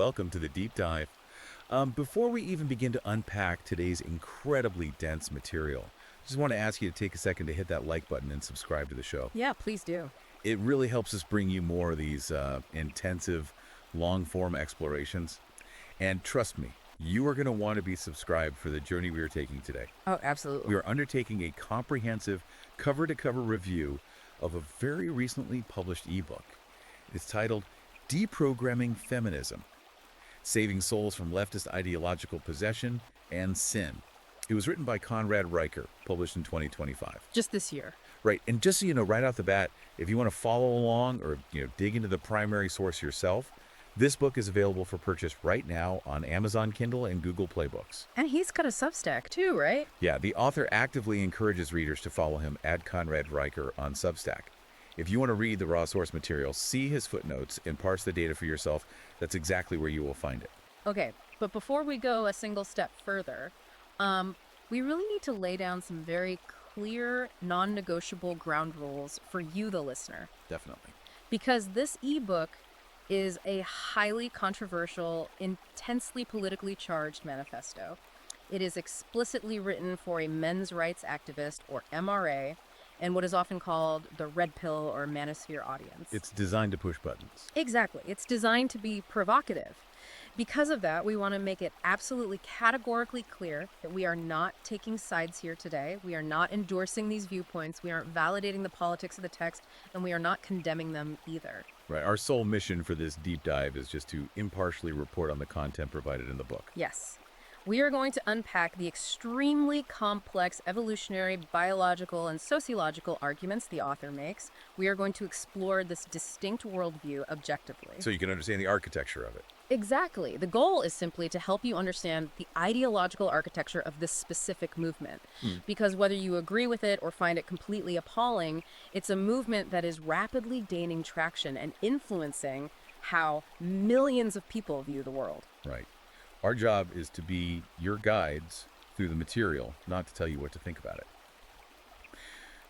welcome to the deep dive. Before we even begin to unpack today's incredibly dense material, just want to ask you to take a second to hit that like button and subscribe to the show. Yeah, please do. It really helps us bring you more of these intensive, long-form explorations. And trust me, you are going to want to be subscribed for the journey we are taking today. Oh, absolutely. We are undertaking a comprehensive, cover-to-cover review of a very recently published ebook. It's titled Deprogramming Feminism, Saving Souls from Leftist Ideological Possession and Sin. It was written by Conrad Riker, published in 2025. Just this year. Right, and just so you know, right off the bat, if you want to follow along or dig into the primary source yourself, this book is available for purchase right now on Amazon Kindle and Google Play Books. And he's got a Substack too, right? Yeah, the author actively encourages readers to follow him at Conrad Riker on Substack. If you want to read the raw source material, see his footnotes, and parse the data for yourself, that's exactly where you will find it. Okay, but before we go a single step further, we really need to lay down some very clear, non-negotiable ground rules for you, the listener. Definitely. Because this ebook is a highly controversial, intensely politically charged manifesto. It is explicitly written for a men's rights activist, or MRA, and what is often called the red pill or manosphere audience. It's designed to push buttons. Exactly. It's designed to be provocative. Because of that, we want to make it absolutely categorically clear that we are not taking sides here today. We are not endorsing these viewpoints. We aren't validating the politics of the text, and we are not condemning them either. Right. Our sole mission for this deep dive is just to impartially report on the content provided in the book. Yes. We are going to unpack the extremely complex evolutionary, biological, and sociological arguments the author makes. We are going to explore this distinct worldview objectively. So you can understand the architecture of it. Exactly. The goal is simply to help you understand the ideological architecture of this specific movement. Because whether you agree with it or find it completely appalling, it's a movement that is rapidly gaining traction and influencing how millions of people view the world. Right. Our job is to be your guides through the material, not to tell you what to think about it.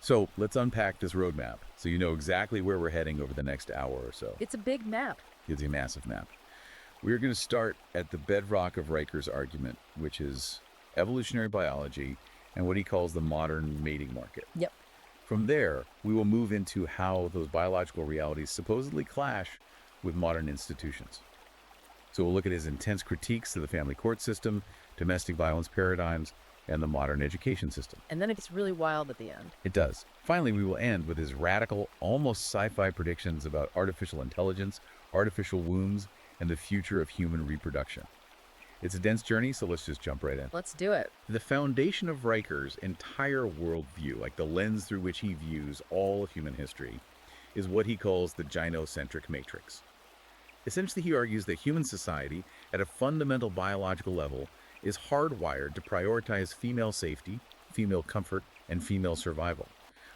So let's unpack this roadmap so you know exactly where we're heading over the next hour or so. It's a big map. It's a massive map. We're going to start at the bedrock of Riker's argument, which is evolutionary biology and what he calls the modern mating market. Yep. From there, we will move into how those biological realities supposedly clash with modern institutions. So we'll look at his intense critiques of the family court system, domestic violence paradigms, and the modern education system. And then it gets really wild at the end. It does. Finally, we will end with his radical, almost sci-fi predictions about artificial intelligence, artificial wombs, and the future of human reproduction. It's a dense journey, so let's just jump right in. Let's do it. The foundation of Riker's entire worldview, like the lens through which he views all of human history, is what he calls the gynocentric matrix. Essentially, he argues that human society, at a fundamental biological level, is hardwired to prioritize female safety, female comfort, and female survival,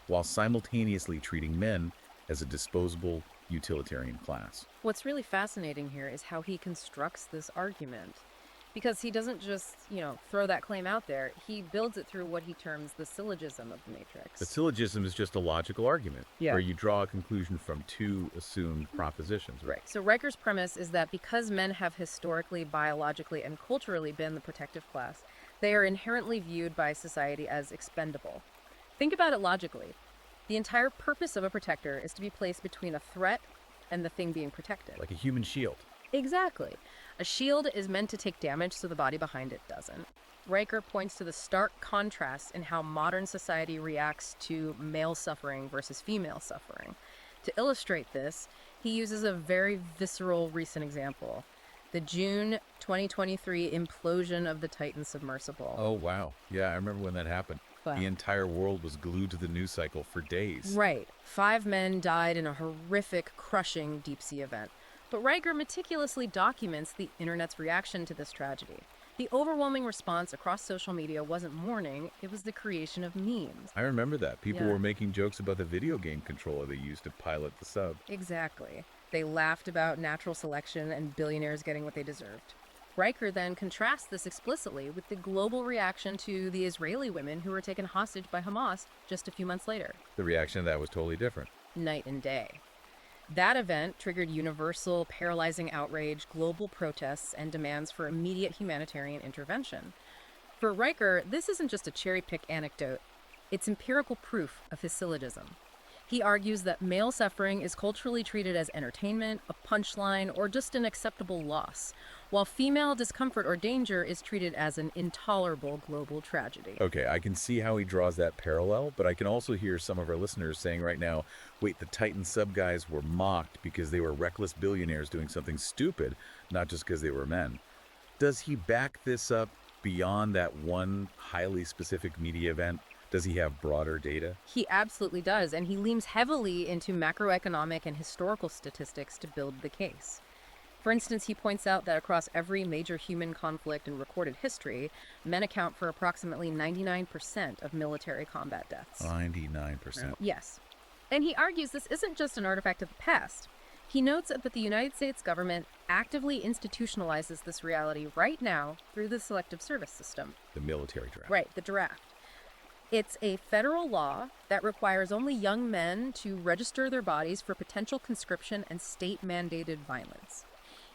while simultaneously treating men as a disposable, utilitarian class. What's really fascinating here is how he constructs this argument. Because he doesn't just, throw that claim out there. He builds it through what he terms the syllogism of the matrix. The syllogism is just a logical argument, Yeah. where you draw a conclusion from two assumed propositions. Right. So Riker's premise is that because men have historically, biologically, and culturally been the protective class, they are inherently viewed by society as expendable. Think about it logically. The entire purpose of a protector is to be placed between a threat and the thing being protected. Like a human shield. Exactly. A shield is meant to take damage so the body behind it doesn't. Riker points to the stark contrast in how modern society reacts to male suffering versus female suffering. To illustrate this, he uses a very visceral recent example: the June 2023 implosion of the Titan submersible. Oh, wow. Yeah, I remember when that happened. Wow. The entire world was glued to the news cycle for days. Right. 5 men died in a horrific, crushing deep-sea event. But Riker meticulously documents the internet's reaction to this tragedy. The overwhelming response across social media wasn't mourning, it was the creation of memes. I remember that. People Yeah. were making jokes about the video game controller they used to pilot the sub. Exactly. They laughed about natural selection and billionaires getting what they deserved. Riker then contrasts this explicitly with the global reaction to the Israeli women who were taken hostage by Hamas just a few months later. The reaction to that was totally different. Night and day. That event triggered universal, paralyzing outrage, global protests, and demands for immediate humanitarian intervention. For Riker, this isn't just a cherry-pick anecdote. It's empirical proof of his syllogism. He argues that male suffering is culturally treated as entertainment, a punchline, or just an acceptable loss, while female discomfort or danger is treated as an intolerable global tragedy. Okay, I can see how he draws that parallel, but I can also hear some of our listeners saying right now, wait, the Titan sub guys were mocked because they were reckless billionaires doing something stupid, not just because they were men. Does he back this up beyond that one highly specific media event? Does he have broader data? He absolutely does, and he leans heavily into macroeconomic and historical statistics to build the case. For instance, he points out that across every major human conflict in recorded history, men account for approximately 99% of military combat deaths. 99%. Yes. And he argues this isn't just an artifact of the past. He notes that the United States government actively institutionalizes this reality right now through the selective service system. The military draft. Right, the draft. It's a federal law that requires only young men to register their bodies for potential conscription and state-mandated violence.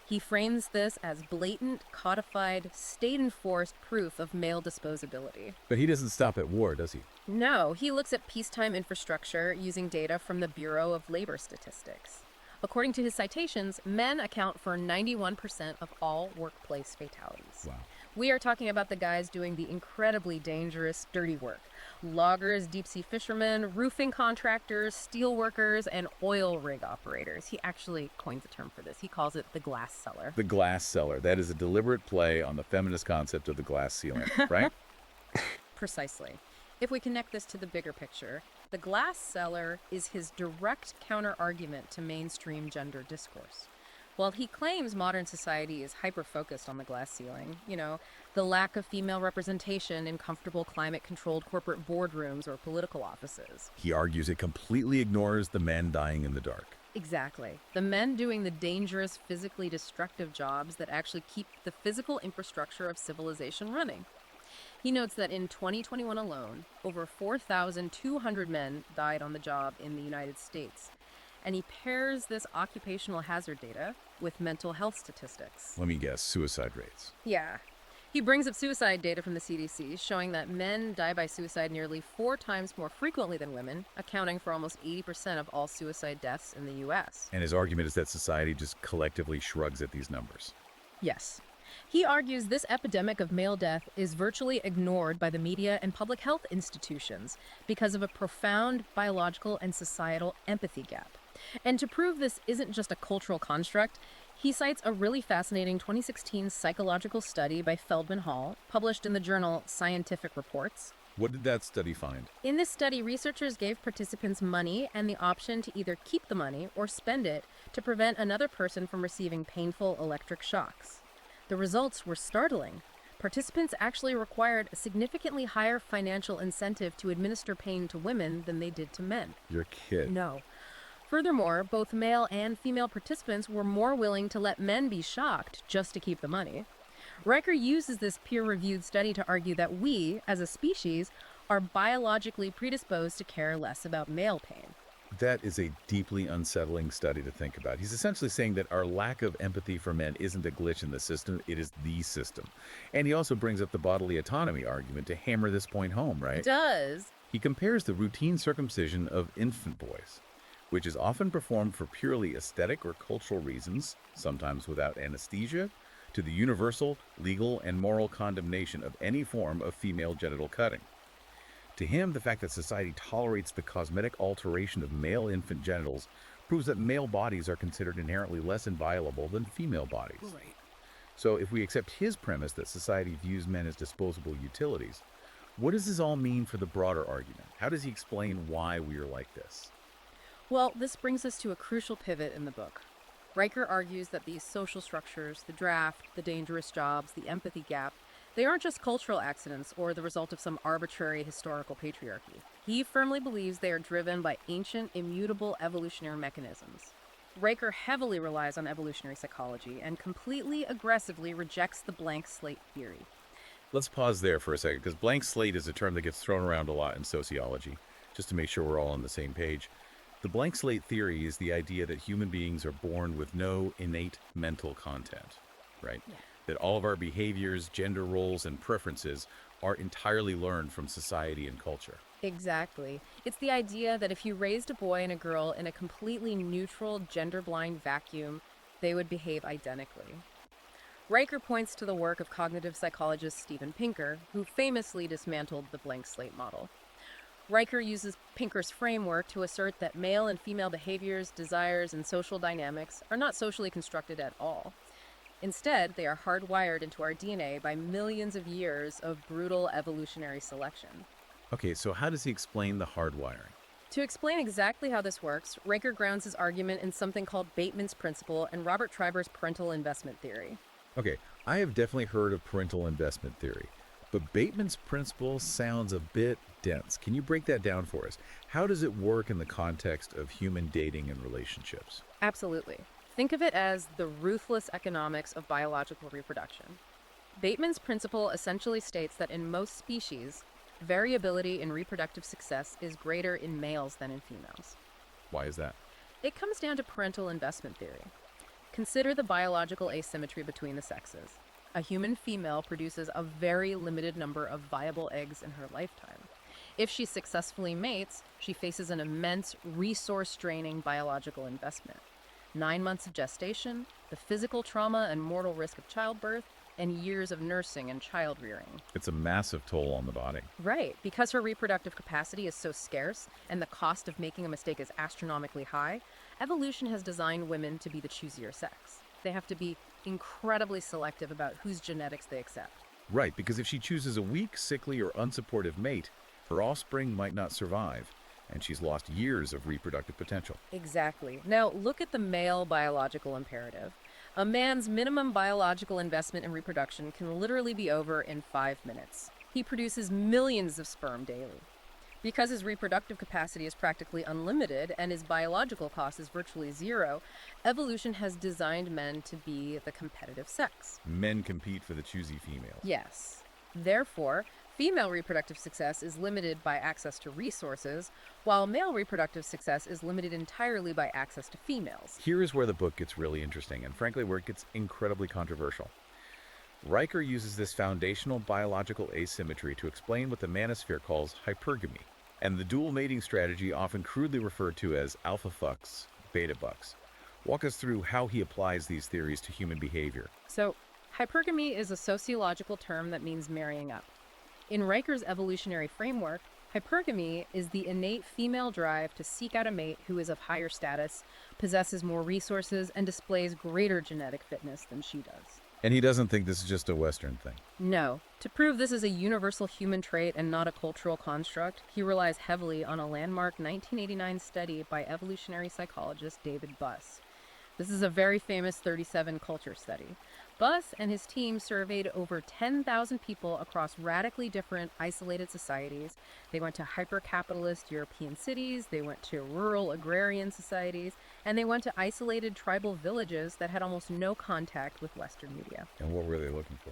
He frames this as blatant, codified, state-enforced proof of male disposability. But he doesn't stop at war, does he? No, he looks at peacetime infrastructure using data from the Bureau of Labor Statistics. According to his citations, men account for 91% of all workplace fatalities. Wow. We are talking about the guys doing the incredibly dangerous, dirty work. Loggers, deep-sea fishermen, roofing contractors, steel workers, and oil rig operators. He actually coins a term for this. He calls it the glass cellar. The glass cellar. That is a deliberate play on the feminist concept of the glass ceiling, right? Precisely. If we connect this to the bigger picture, the glass cellar is his direct counter-argument to mainstream gender discourse. While he claims modern society is hyper-focused on the glass ceiling, the lack of female representation in comfortable climate-controlled corporate boardrooms or political offices. He argues it completely ignores the men dying in the dark. Exactly. The men doing the dangerous, physically destructive jobs that actually keep the physical infrastructure of civilization running. He notes that in 2021 alone, over 4,200 men died on the job in the United States. And he pairs this occupational hazard data with mental health statistics. Let me guess, suicide rates. Yeah. He brings up suicide data from the CDC, showing that men die by suicide nearly 4 times more frequently than women, accounting for almost 80% of all suicide deaths in the U.S. And his argument is that society just collectively shrugs at these numbers. Yes. He argues this epidemic of male death is virtually ignored by the media and public health institutions because of a profound biological and societal empathy gap. And to prove this isn't just a cultural construct, he cites a really fascinating 2016 psychological study by Feldman Hall, published in the journal Scientific Reports. What did that study find? In this study, researchers gave participants money and the option to either keep the money or spend it to prevent another person from receiving painful electric shocks. The results were startling. Participants actually required a significantly higher financial incentive to administer pain to women than they did to men. You're a kid. No. Furthermore, both male and female participants were more willing to let men be shocked just to keep the money. Riker uses this peer-reviewed study to argue that we, as a species, are biologically predisposed to care less about male pain. That is a deeply unsettling study to think about. He's essentially saying that our lack of empathy for men isn't a glitch in the system, it is the system. And he also brings up the bodily autonomy argument to hammer this point home, right? Does. He compares the routine circumcision of infant boys, which is often performed for purely aesthetic or cultural reasons, sometimes without anesthesia, to the universal, legal, and moral condemnation of any form of female genital cutting. To him, the fact that society tolerates the cosmetic alteration of male infant genitals proves that male bodies are considered inherently less inviolable than female bodies. Right. So if we accept his premise that society views men as disposable utilities, what does this all mean for the broader argument? How does he explain why we are like this? Well, this brings us to a crucial pivot in the book. Riker argues that these social structures, the draft, the dangerous jobs, the empathy gap, they aren't just cultural accidents or the result of some arbitrary historical patriarchy. He firmly believes they are driven by ancient, immutable evolutionary mechanisms. Riker heavily relies on evolutionary psychology and completely aggressively rejects the blank slate theory. Let's pause there for a second, because blank slate is a term that gets thrown around a lot in sociology, just to make sure we're all on the same page. The blank slate theory is the idea that human beings are born with no innate mental content, right? Yeah. That all of our behaviors, gender roles, and preferences are entirely learned from society and culture. Exactly. It's the idea that if you raised a boy and a girl in a completely neutral, gender-blind vacuum, they would behave identically. Riker points to the work of cognitive psychologist Steven Pinker, who famously dismantled the blank slate model. Riker uses Pinker's framework to assert that male and female behaviors, desires, and social dynamics are not socially constructed at all. Instead, they are hardwired into our DNA by millions of years of brutal evolutionary selection. Okay, so how does he explain the hardwiring? To explain exactly how this works, Riker grounds his argument in something called Bateman's principle and Robert Triber's parental investment theory. Okay, I have definitely heard of parental investment theory, but Bateman's principle sounds a bit dense. Can you break that down for us? How does it work in the context of human dating and relationships? Absolutely. Think of it as the ruthless economics of biological reproduction. Bateman's principle essentially states that in most species, variability in reproductive success is greater in males than in females. Why is that? It comes down to parental investment theory. Consider the biological asymmetry between the sexes. A human female produces a very limited number of viable eggs in her lifetime. If she successfully mates, she faces an immense, resource-draining biological investment. 9 months of gestation, the physical trauma and mortal risk of childbirth, and years of nursing and child rearing. It's a massive toll on the body. Right, because her reproductive capacity is so scarce and the cost of making a mistake is astronomically high, evolution has designed women to be the choosier sex. They have to be incredibly selective about whose genetics they accept. Right, because if she chooses a weak, sickly, or unsupportive mate, her offspring might not survive, and she's lost years of reproductive potential. Exactly. Now, look at the male biological imperative. A man's minimum biological investment in reproduction can literally be over in 5 minutes. He produces millions of sperm daily. Because his reproductive capacity is practically unlimited and his biological cost is virtually zero, evolution has designed men to be the competitive sex. Men compete for the choosy females. Yes. Therefore, female reproductive success is limited by access to resources, while male reproductive success is limited entirely by access to females. Here is where the book gets really interesting, and frankly, where it gets incredibly controversial. Riker uses this foundational biological asymmetry to explain what the manosphere calls hypergamy, and the dual mating strategy often crudely referred to as alpha fucks, beta bucks. Walk us through how he applies these theories to human behavior. So, hypergamy is a sociological term that means marrying up. In Riker's evolutionary framework, hypergamy is the innate female drive to seek out a mate who is of higher status, possesses more resources, and displays greater genetic fitness than she does. And he doesn't think this is just a Western thing. No. To prove this is a universal human trait and not a cultural construct, he relies heavily on a landmark 1989 study by evolutionary psychologist David Buss. This is a very famous 37 culture study. Buss and his team surveyed over 10,000 people across radically different isolated societies. They went to hyper-capitalist European cities, they went to rural agrarian societies, and they went to isolated tribal villages that had almost no contact with Western media. And what were they looking for?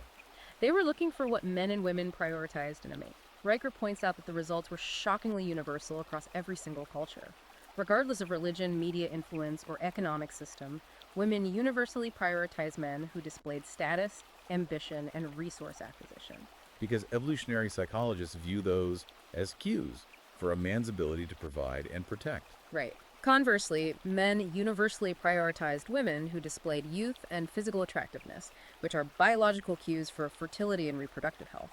They were looking for what men and women prioritized in a mate. Riker points out that the results were shockingly universal across every single culture. Regardless of religion, media influence, or economic system, women universally prioritize men who displayed status, ambition, and resource acquisition. Because evolutionary psychologists view those as cues for a man's ability to provide and protect. Right. Conversely, men universally prioritized women who displayed youth and physical attractiveness, which are biological cues for fertility and reproductive health.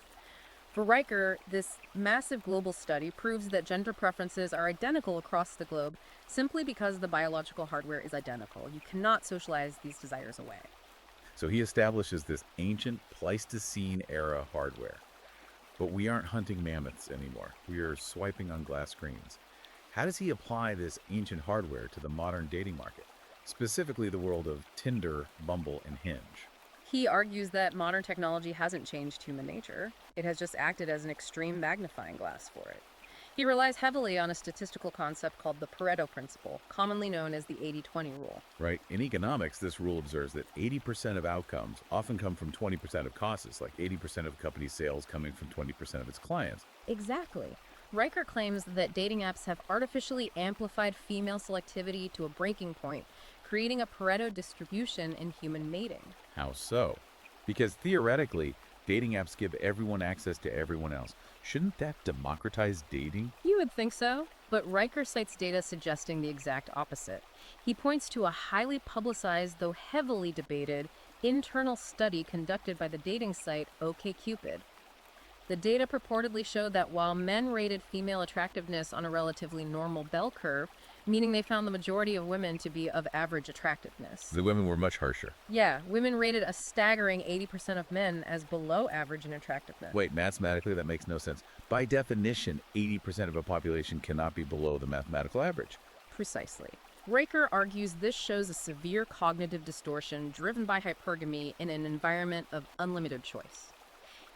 For Riker, this massive global study proves that gender preferences are identical across the globe simply because the biological hardware is identical. You cannot socialize these desires away. So he establishes this ancient Pleistocene era hardware. But we aren't hunting mammoths anymore. We are swiping on glass screens. How does he apply this ancient hardware to the modern dating market, specifically the world of Tinder, Bumble, and Hinge? He argues that modern technology hasn't changed human nature. It has just acted as an extreme magnifying glass for it. He relies heavily on a statistical concept called the Pareto principle, commonly known as the 80-20 rule. Right. In economics, this rule observes that 80% of outcomes often come from 20% of costs, like 80% of a company's sales coming from 20% of its clients. Exactly. Riker claims that dating apps have artificially amplified female selectivity to a breaking point, creating a Pareto distribution in human mating. How so? Because theoretically, dating apps give everyone access to everyone else. Shouldn't that democratize dating? You would think so, but Riker cites data suggesting the exact opposite. He points to a highly publicized, though heavily debated, internal study conducted by the dating site OkCupid. The data purportedly showed that while men rated female attractiveness on a relatively normal bell curve, meaning they found the majority of women to be of average attractiveness. The women were much harsher. Yeah, women rated a staggering 80% of men as below average in attractiveness. Wait, mathematically, that makes no sense. By definition, 80% of a population cannot be below the mathematical average. Precisely. Riker argues this shows a severe cognitive distortion driven by hypergamy in an environment of unlimited choice.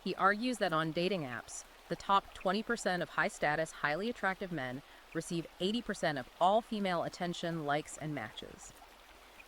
He argues that on dating apps, the top 20% of high-status, highly attractive men receive 80% of all female attention, likes, and matches.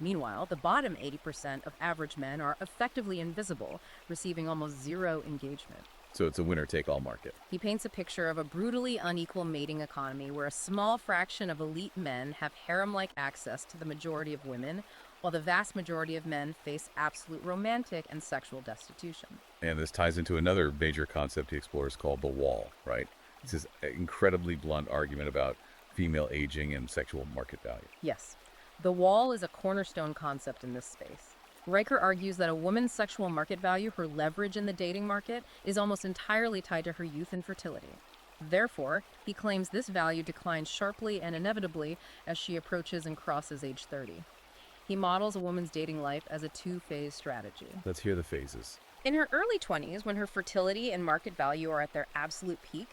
Meanwhile, the bottom 80% of average men are effectively invisible, receiving almost zero engagement. So it's a winner-take-all market. He paints a picture of a brutally unequal mating economy where a small fraction of elite men have harem-like access to the majority of women, while the vast majority of men face absolute romantic and sexual destitution. And this ties into another major concept he explores called the wall, right? It's this incredibly blunt argument about female aging and sexual market value. Yes, the wall is a cornerstone concept in this space. Riker argues that a woman's sexual market value, her leverage in the dating market, is almost entirely tied to her youth and fertility. Therefore, he claims this value declines sharply and inevitably as she approaches and crosses age 30. He models a woman's dating life as a two-phase strategy. Let's hear the phases. In her early 20s, when her fertility and market value are at their absolute peak,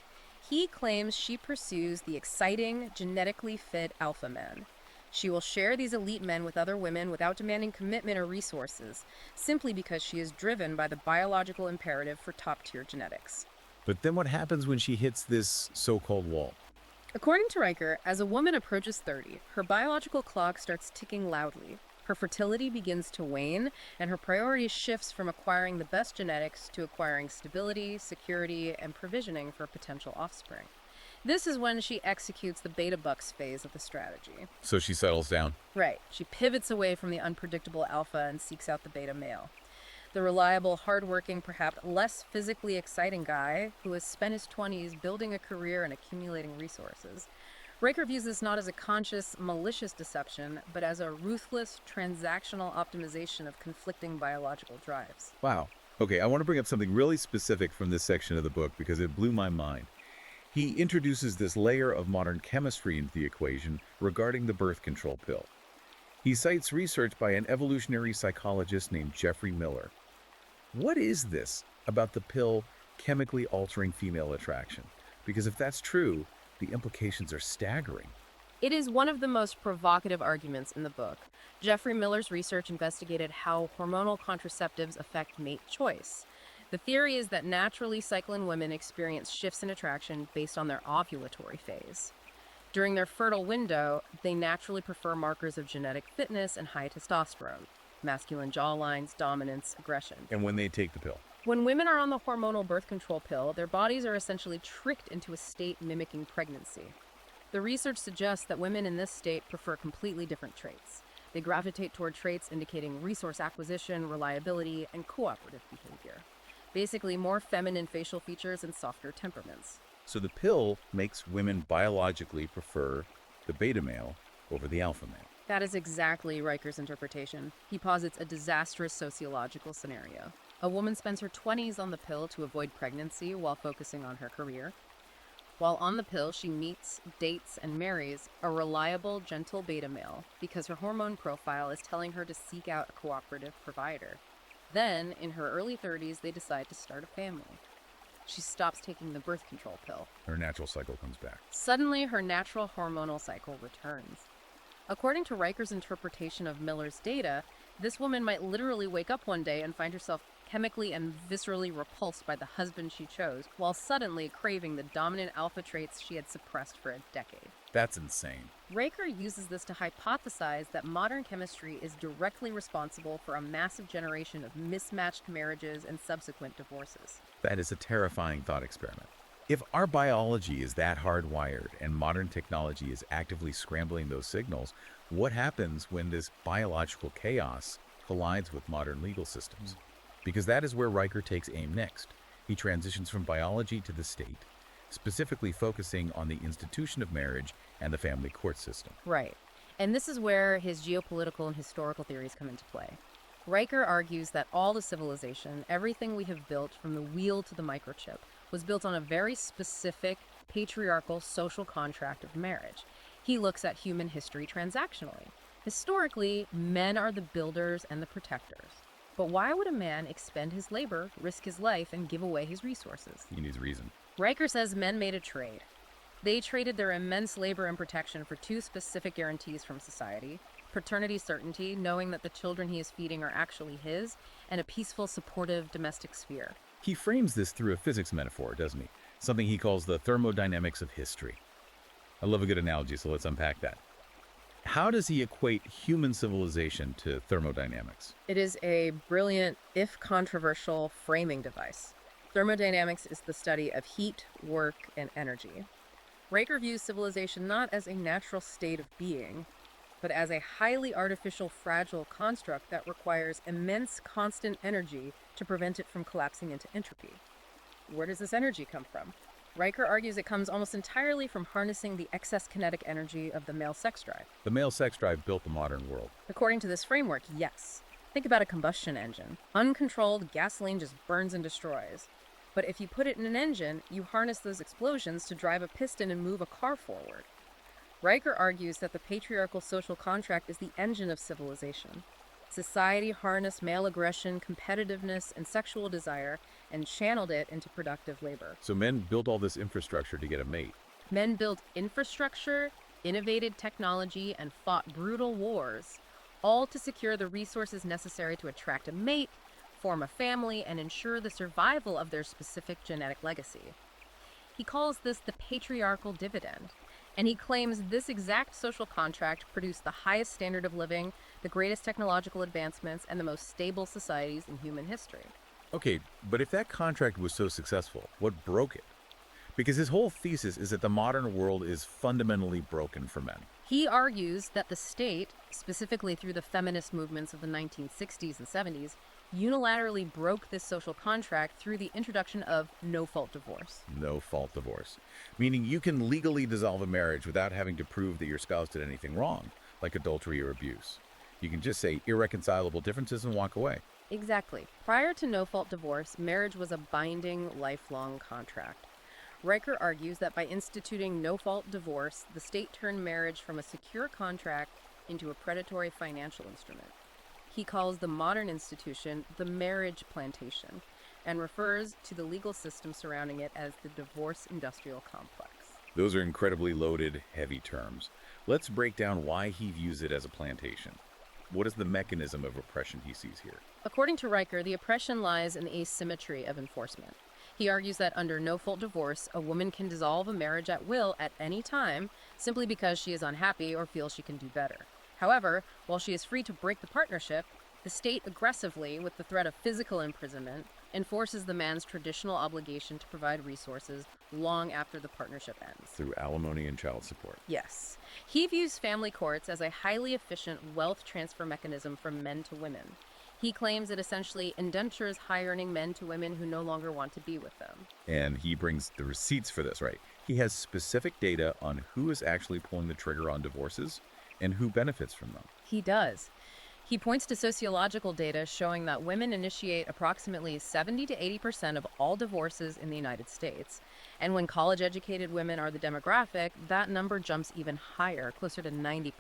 he claims she pursues the exciting, genetically fit alpha man. She will share these elite men with other women without demanding commitment or resources, simply because she is driven by the biological imperative for top-tier genetics. But then what happens when she hits this so-called wall? According to Riker, as a woman approaches 30, her biological clock starts ticking loudly. Her fertility begins to wane, and her priority shifts from acquiring the best genetics to acquiring stability, security, and provisioning for potential offspring. This is when she executes the beta bucks phase of the strategy. So she settles down. Right. She pivots away from the unpredictable alpha and seeks out the beta male. The reliable, hardworking, perhaps less physically exciting guy who has spent his 20s building a career and accumulating resources. Riker views this not as a conscious, malicious deception, but as a ruthless, transactional optimization of conflicting biological drives. Wow. Okay, I want to bring up something really specific from this section of the book because it blew my mind. He introduces this layer of modern chemistry into the equation regarding the birth control pill. He cites research by an evolutionary psychologist named Jeffrey Miller. What is this about the pill chemically altering female attraction? Because if that's true, the implications are staggering. It is one of the most provocative arguments in the book. Jeffrey Miller's research investigated how hormonal contraceptives affect mate choice. The theory is that naturally cycling women experience shifts in attraction based on their ovulatory phase. During their fertile window, they naturally prefer markers of genetic fitness and high testosterone, masculine jawlines, dominance, aggression. And when they take the pill? When women are on the hormonal birth control pill, their bodies are essentially tricked into a state mimicking pregnancy. The research suggests that women in this state prefer completely different traits. They gravitate toward traits indicating resource acquisition, reliability, and cooperative behavior. Basically, more feminine facial features and softer temperaments. So the pill makes women biologically prefer the beta male over the alpha male. That is exactly Riker's interpretation. He posits a disastrous sociological scenario. A woman spends her 20s on the pill to avoid pregnancy while focusing on her career. While on the pill, she meets, dates, and marries a reliable, gentle beta male because her hormone profile is telling her to seek out a cooperative provider. Then, in her early 30s, they decide to start a family. She stops taking the birth control pill. Her natural cycle comes back. Suddenly, her natural hormonal cycle returns. According to Riker's interpretation of Miller's data, this woman might literally wake up one day and find herself chemically and viscerally repulsed by the husband she chose, while suddenly craving the dominant alpha traits she had suppressed for a decade. That's insane. Riker uses this to hypothesize that modern chemistry is directly responsible for a massive generation of mismatched marriages and subsequent divorces. That is a terrifying thought experiment. If our biology is that hardwired and modern technology is actively scrambling those signals, what happens when this biological chaos collides with modern legal systems? Because that is where Riker takes aim next. He transitions from biology to the state, specifically focusing on the institution of marriage and the family court system. Right. And this is where his geopolitical and historical theories come into play. Riker argues that all the civilization, everything we have built from the wheel to the microchip, was built on a very specific patriarchal social contract of marriage. He looks at human history transactionally. Historically, men are the builders and the protectors. But why would a man expend his labor, risk his life, and give away his resources? He needs reason. Riker says men made a trade. They traded their immense labor and protection for two specific guarantees from society: paternity certainty, knowing that the children he is feeding are actually his, and a peaceful, supportive domestic sphere. He frames this through a physics metaphor, doesn't he? Something he calls the thermodynamics of history. I love a good analogy, so let's unpack that. How does he equate human civilization to thermodynamics? It is a brilliant, if controversial, framing device. Thermodynamics is the study of heat, work, and energy. Riker views civilization not as a natural state of being, but as a highly artificial, fragile construct that requires immense constant energy to prevent it from collapsing into entropy. Where does this energy come from? Riker argues it comes almost entirely from harnessing the excess kinetic energy of the male sex drive. The male sex drive built the modern world. According to this framework, yes. Think about a combustion engine. Uncontrolled, gasoline just burns and destroys. But if you put it in an engine, you harness those explosions to drive a piston and move a car forward. Riker argues that the patriarchal social contract is the engine of civilization. Society harnessed male aggression, competitiveness, and sexual desire and channeled it into productive labor. So men built all this infrastructure to get a mate. Men built infrastructure, innovated technology, and fought brutal wars, all to secure the resources necessary to attract a mate, form a family, and ensure the survival of their specific genetic legacy. He calls this the patriarchal dividend, and he claims this exact social contract produced the highest standard of living, the greatest technological advancements, and the most stable societies in human history. Okay, but if that contract was so successful, what broke it? Because his whole thesis is that the modern world is fundamentally broken for men. He argues that the state, specifically through the feminist movements of the 1960s and 70s, unilaterally broke this social contract through the introduction of no-fault divorce. No-fault divorce. Meaning you can legally dissolve a marriage without having to prove that your spouse did anything wrong, like adultery or abuse. You can just say irreconcilable differences and walk away. Exactly. Prior to no-fault divorce, marriage was a binding, lifelong contract. Riker argues that by instituting no-fault divorce, the state turned marriage from a secure contract into a predatory financial instrument. He calls the modern institution the marriage plantation and refers to the legal system surrounding it as the divorce industrial complex. Those are incredibly loaded, heavy terms. Let's break down why he views it as a plantation. What is the mechanism of oppression he sees here? According to Riker, the oppression lies in the asymmetry of enforcement. He argues that under no-fault divorce, a woman can dissolve a marriage at will at any time simply because she is unhappy or feels she can do better. However, while she is free to break the partnership, the state aggressively, with the threat of physical imprisonment, enforces the man's traditional obligation to provide resources long after the partnership ends. Through alimony and child support. Yes. He views family courts as a highly efficient wealth transfer mechanism from men to women. He claims it essentially indentures high-earning men to women who no longer want to be with them. And he brings the receipts for this, right? He has specific data on who is actually pulling the trigger on divorces and who benefits from them. He does. He points to sociological data showing that women initiate approximately 70 to 80% of all divorces in the United States. And when college-educated women are the demographic, that number jumps even higher, closer to 90%.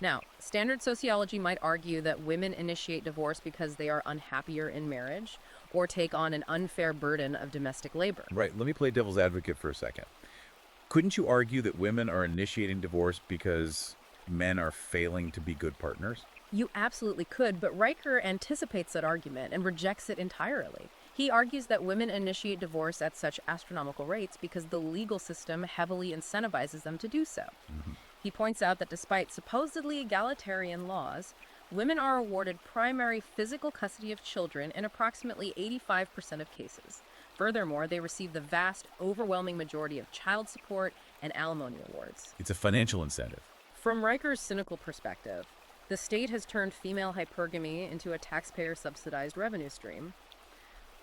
Now, standard sociology might argue that women initiate divorce because they are unhappier in marriage or take on an unfair burden of domestic labor. Right, let me play devil's advocate for a second. Couldn't you argue that women are initiating divorce because men are failing to be good partners? You absolutely could, but Riker anticipates that argument and rejects it entirely. He argues that women initiate divorce at such astronomical rates because the legal system heavily incentivizes them to do so. He points out that despite supposedly egalitarian laws, women are awarded primary physical custody of children in approximately 85% of cases, Furthermore, they receive the vast, overwhelming majority of child support and alimony awards. It's a financial incentive. From Riker's cynical perspective, the state has turned female hypergamy into a taxpayer-subsidized revenue stream.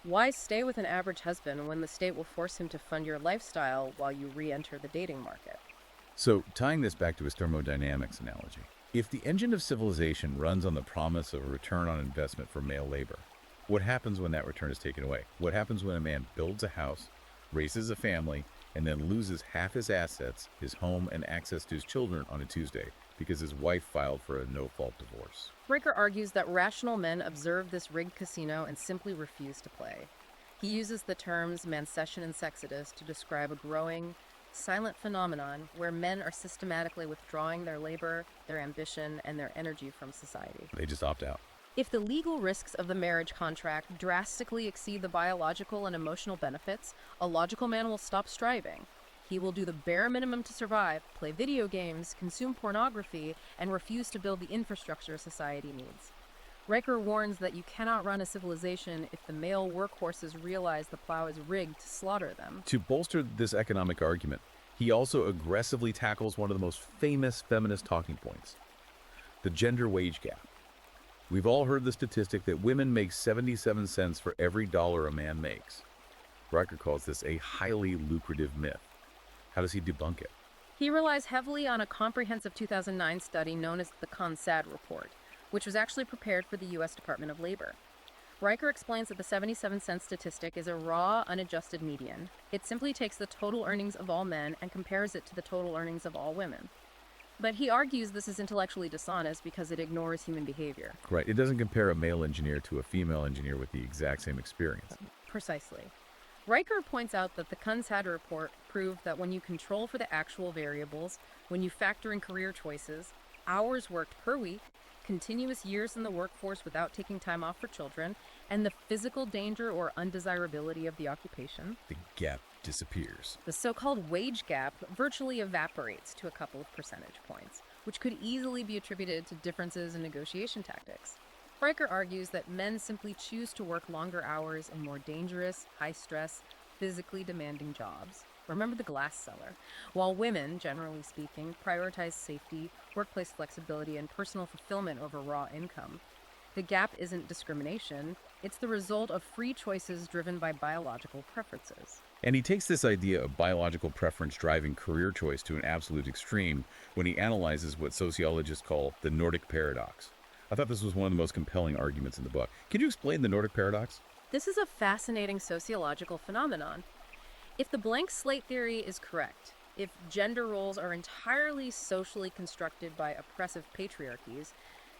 Why stay with an average husband when the state will force him to fund your lifestyle while you re-enter the dating market? So, tying this back to his thermodynamics analogy, if the engine of civilization runs on the promise of a return on investment for male labor, what happens when that return is taken away? What happens when a man builds a house, raises a family, and then loses half his assets, his home, and access to his children on a Tuesday because his wife filed for a no-fault divorce? Riker argues that rational men observe this rigged casino and simply refuse to play. He uses the terms mancession and sexodus to describe a growing, silent phenomenon where men are systematically withdrawing their labor, their ambition, and their energy from society. They just opt out. If the legal risks of the marriage contract drastically exceed the biological and emotional benefits, a logical man will stop striving. He will do the bare minimum to survive, play video games, consume pornography, and refuse to build the infrastructure society needs. Riker warns that you cannot run a civilization if the male workhorses realize the plow is rigged to slaughter them. To bolster this economic argument, he also aggressively tackles one of the most famous feminist talking points, the gender wage gap. We've all heard the statistic that women make 77 cents for every dollar a man makes. Riker calls this a highly lucrative myth. How does he debunk it? He relies heavily on a comprehensive 2009 study known as the CONSAD report, which was actually prepared for the U.S. Department of Labor. Riker explains that the 77-cent statistic is a raw, unadjusted median. It simply takes the total earnings of all men and compares it to the total earnings of all women. But he argues this is intellectually dishonest because it ignores human behavior. Right. It doesn't compare a male engineer to a female engineer with the exact same experience. Precisely. Riker points out that the CONSAD report proved that when you control for the actual variables, when you factor in career choices, hours worked per week, continuous years in the workforce without taking time off for children, and the physical danger or undesirability of the occupation, The gap disappears. the so-called wage gap virtually evaporates to a couple of percentage points, which could easily be attributed to differences in negotiation tactics. Riker argues that men simply choose to work longer hours in more dangerous, high-stress, physically demanding jobs. Remember the glass seller. While women, generally speaking, prioritize safety, workplace flexibility, and personal fulfillment over raw income. The gap isn't discrimination, it's the result of free choices driven by biological preferences. And he takes this idea of biological preference driving career choice to an absolute extreme when he analyzes what sociologists call the Nordic paradox. I thought this was one of the most compelling arguments in the book. Can you explain the Nordic paradox? This is a fascinating sociological phenomenon. If the blank slate theory is correct, if gender roles are entirely socially constructed by oppressive patriarchies,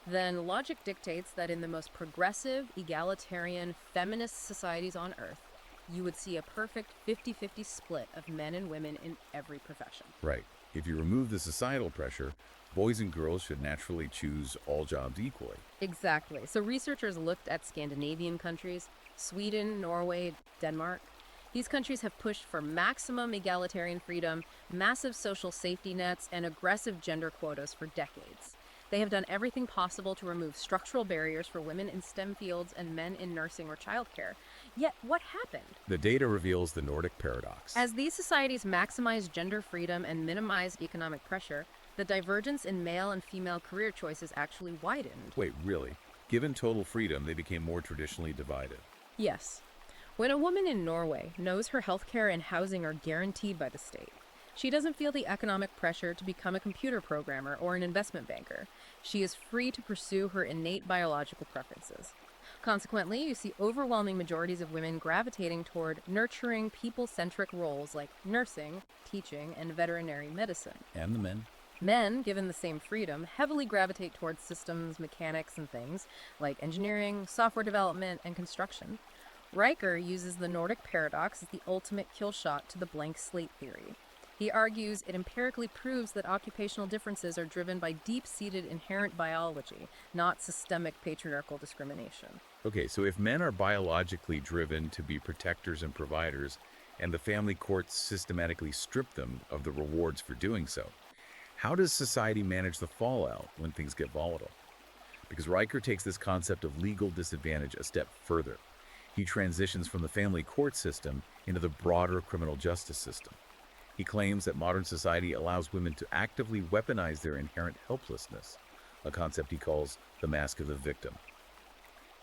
then logic dictates that in the most progressive, egalitarian, feminist societies on Earth, you would see a perfect 50-50 split of men and women in every profession. Right. If you remove the societal pressure, boys and girls should naturally choose all jobs equally. Exactly. So researchers looked at Scandinavian countries, Sweden, Norway, Denmark. These countries have pushed for maximum egalitarian freedom, massive social safety nets, and aggressive gender quotas for decades. They have done everything possible to remove structural barriers for women in STEM fields and men in nursing or childcare. Yet, what happened? The data reveals the Nordic paradox. As these societies maximized gender freedom and minimized economic pressure, the divergence in male and female career choices actually widened. Wait, really? Given total freedom, they became more traditionally divided. Yes. When a woman in Norway knows her healthcare and housing are guaranteed by the state, she doesn't feel the economic pressure to become a computer programmer or an investment banker. She is free to pursue her innate biological preferences. Consequently, you see overwhelming majorities of women gravitating toward nurturing, people-centric roles like nursing, teaching, and veterinary medicine. And the men? Men, given the same freedom, heavily gravitate towards systems, mechanics, and things like engineering, software development, and construction. Riker uses the Nordic paradox as the ultimate kill shot to the blank slate theory. He argues it empirically proves that occupational differences are driven by deep-seated inherent biology, not systemic patriarchal discrimination. Okay, so if men are biologically driven to be protectors and providers, and the family courts systematically strip them of the rewards for doing so, how does society manage the fallout when things get volatile? Because Riker takes this concept of legal disadvantage a step further. He transitions from the family court system into the broader criminal justice system. He claims that modern society allows women to actively weaponize their inherent helplessness, a concept he calls the mask of the victim.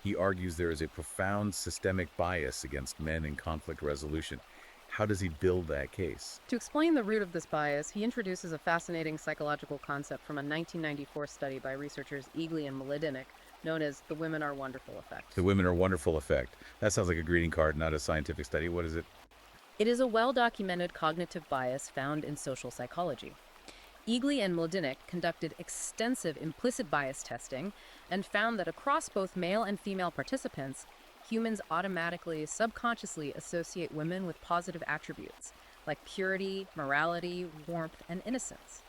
He argues there is a profound systemic bias against men in conflict resolution. How does he build that case? To explain the root of this bias, he introduces a fascinating psychological concept from a 1994 study by researchers Eagley and Mladinik, known as the women are wonderful effect. The women are wonderful effect. That sounds like a greeting card, not a scientific study. What is it? It is a well-documented cognitive bias found in social psychology. Eagley and Mladinik conducted extensive implicit bias testing and found that across both male and female participants, humans automatically, subconsciously associate women with positive attributes like purity, morality, warmth, and innocence.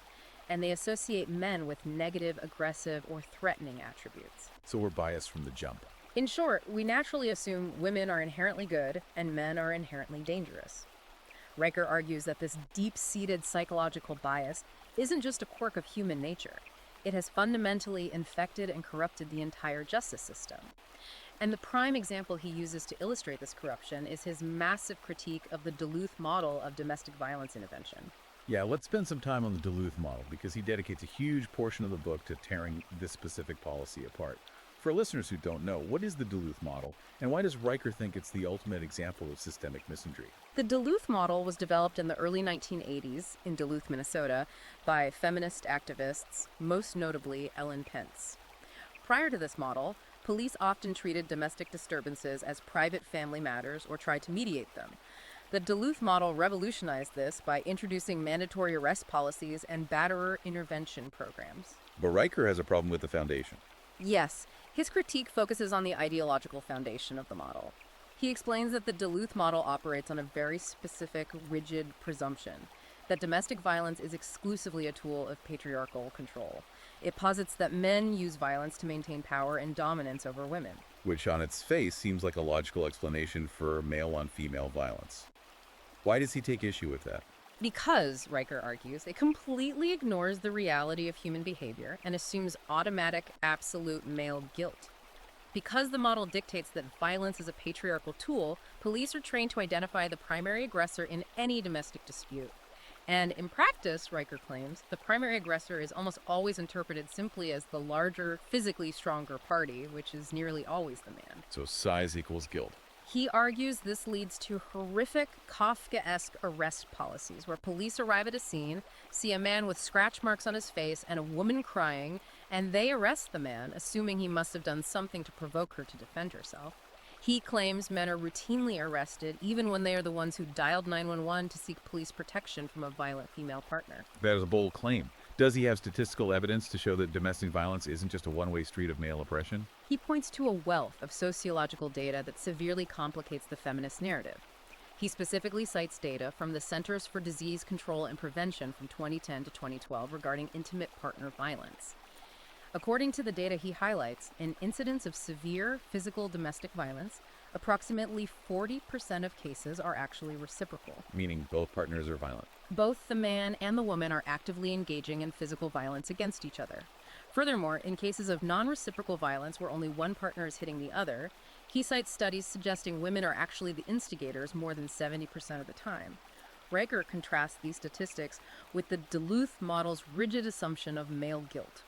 And they associate men with negative, aggressive, or threatening attributes. So we're biased from the jump. In short, we naturally assume women are inherently good and men are inherently dangerous. Riker argues that this deep-seated psychological bias isn't just a quirk of human nature. It has fundamentally infected and corrupted the entire justice system. And the prime example he uses to illustrate this corruption is his massive critique of the Duluth model of domestic violence intervention. Yeah, let's spend some time on the Duluth model because he dedicates a huge portion of the book to tearing this specific policy apart. For listeners who don't know, what is the Duluth model, and why does Riker think it's the ultimate example of systemic misandry? The Duluth model was developed in the early 1980s in Duluth, Minnesota, by feminist activists, most notably Ellen Pence. Prior to this model, police often treated domestic disturbances as private family matters or tried to mediate them. The Duluth model revolutionized this by introducing mandatory arrest policies and batterer intervention programs. But Riker has a problem with the foundation. Yes, his critique focuses on the ideological foundation of the model. He explains that the Duluth model operates on a very specific, rigid presumption that domestic violence is exclusively a tool of patriarchal control. It posits that men use violence to maintain power and dominance over women. Which on its face seems like a logical explanation for male-on-female violence. Why does he take issue with that? Because, Riker argues, it completely ignores the reality of human behavior and assumes automatic, absolute male guilt. Because the model dictates that violence is a patriarchal tool, police are trained to identify the primary aggressor in any domestic dispute. And in practice, Riker claims, the primary aggressor is almost always interpreted simply as the larger, physically stronger party, which is nearly always the man. So size equals guilt. He argues this leads to horrific Kafkaesque arrest policies where police arrive at a scene, see a man with scratch marks on his face and a woman crying, and they arrest the man, assuming he must have done something to provoke her to defend herself. He claims men are routinely arrested even when they are the ones who dialed 911 to seek police protection from a violent female partner. That is a bold claim. Does he have statistical evidence to show that domestic violence isn't just a one-way street of male oppression? He points to a wealth of sociological data that severely complicates the feminist narrative. He specifically cites data from the Centers for Disease Control and Prevention from 2010 to 2012 regarding intimate partner violence. According to the data he highlights, in incidents of severe physical domestic violence, approximately 40% of cases are actually reciprocal. Meaning both partners are violent. Both the man and the woman are actively engaging in physical violence against each other. Furthermore, in cases of non-reciprocal violence where only one partner is hitting the other, he cites studies suggesting women are actually the instigators more than 70% of the time. Riker contrasts these statistics with the Duluth model's rigid assumption of male guilt,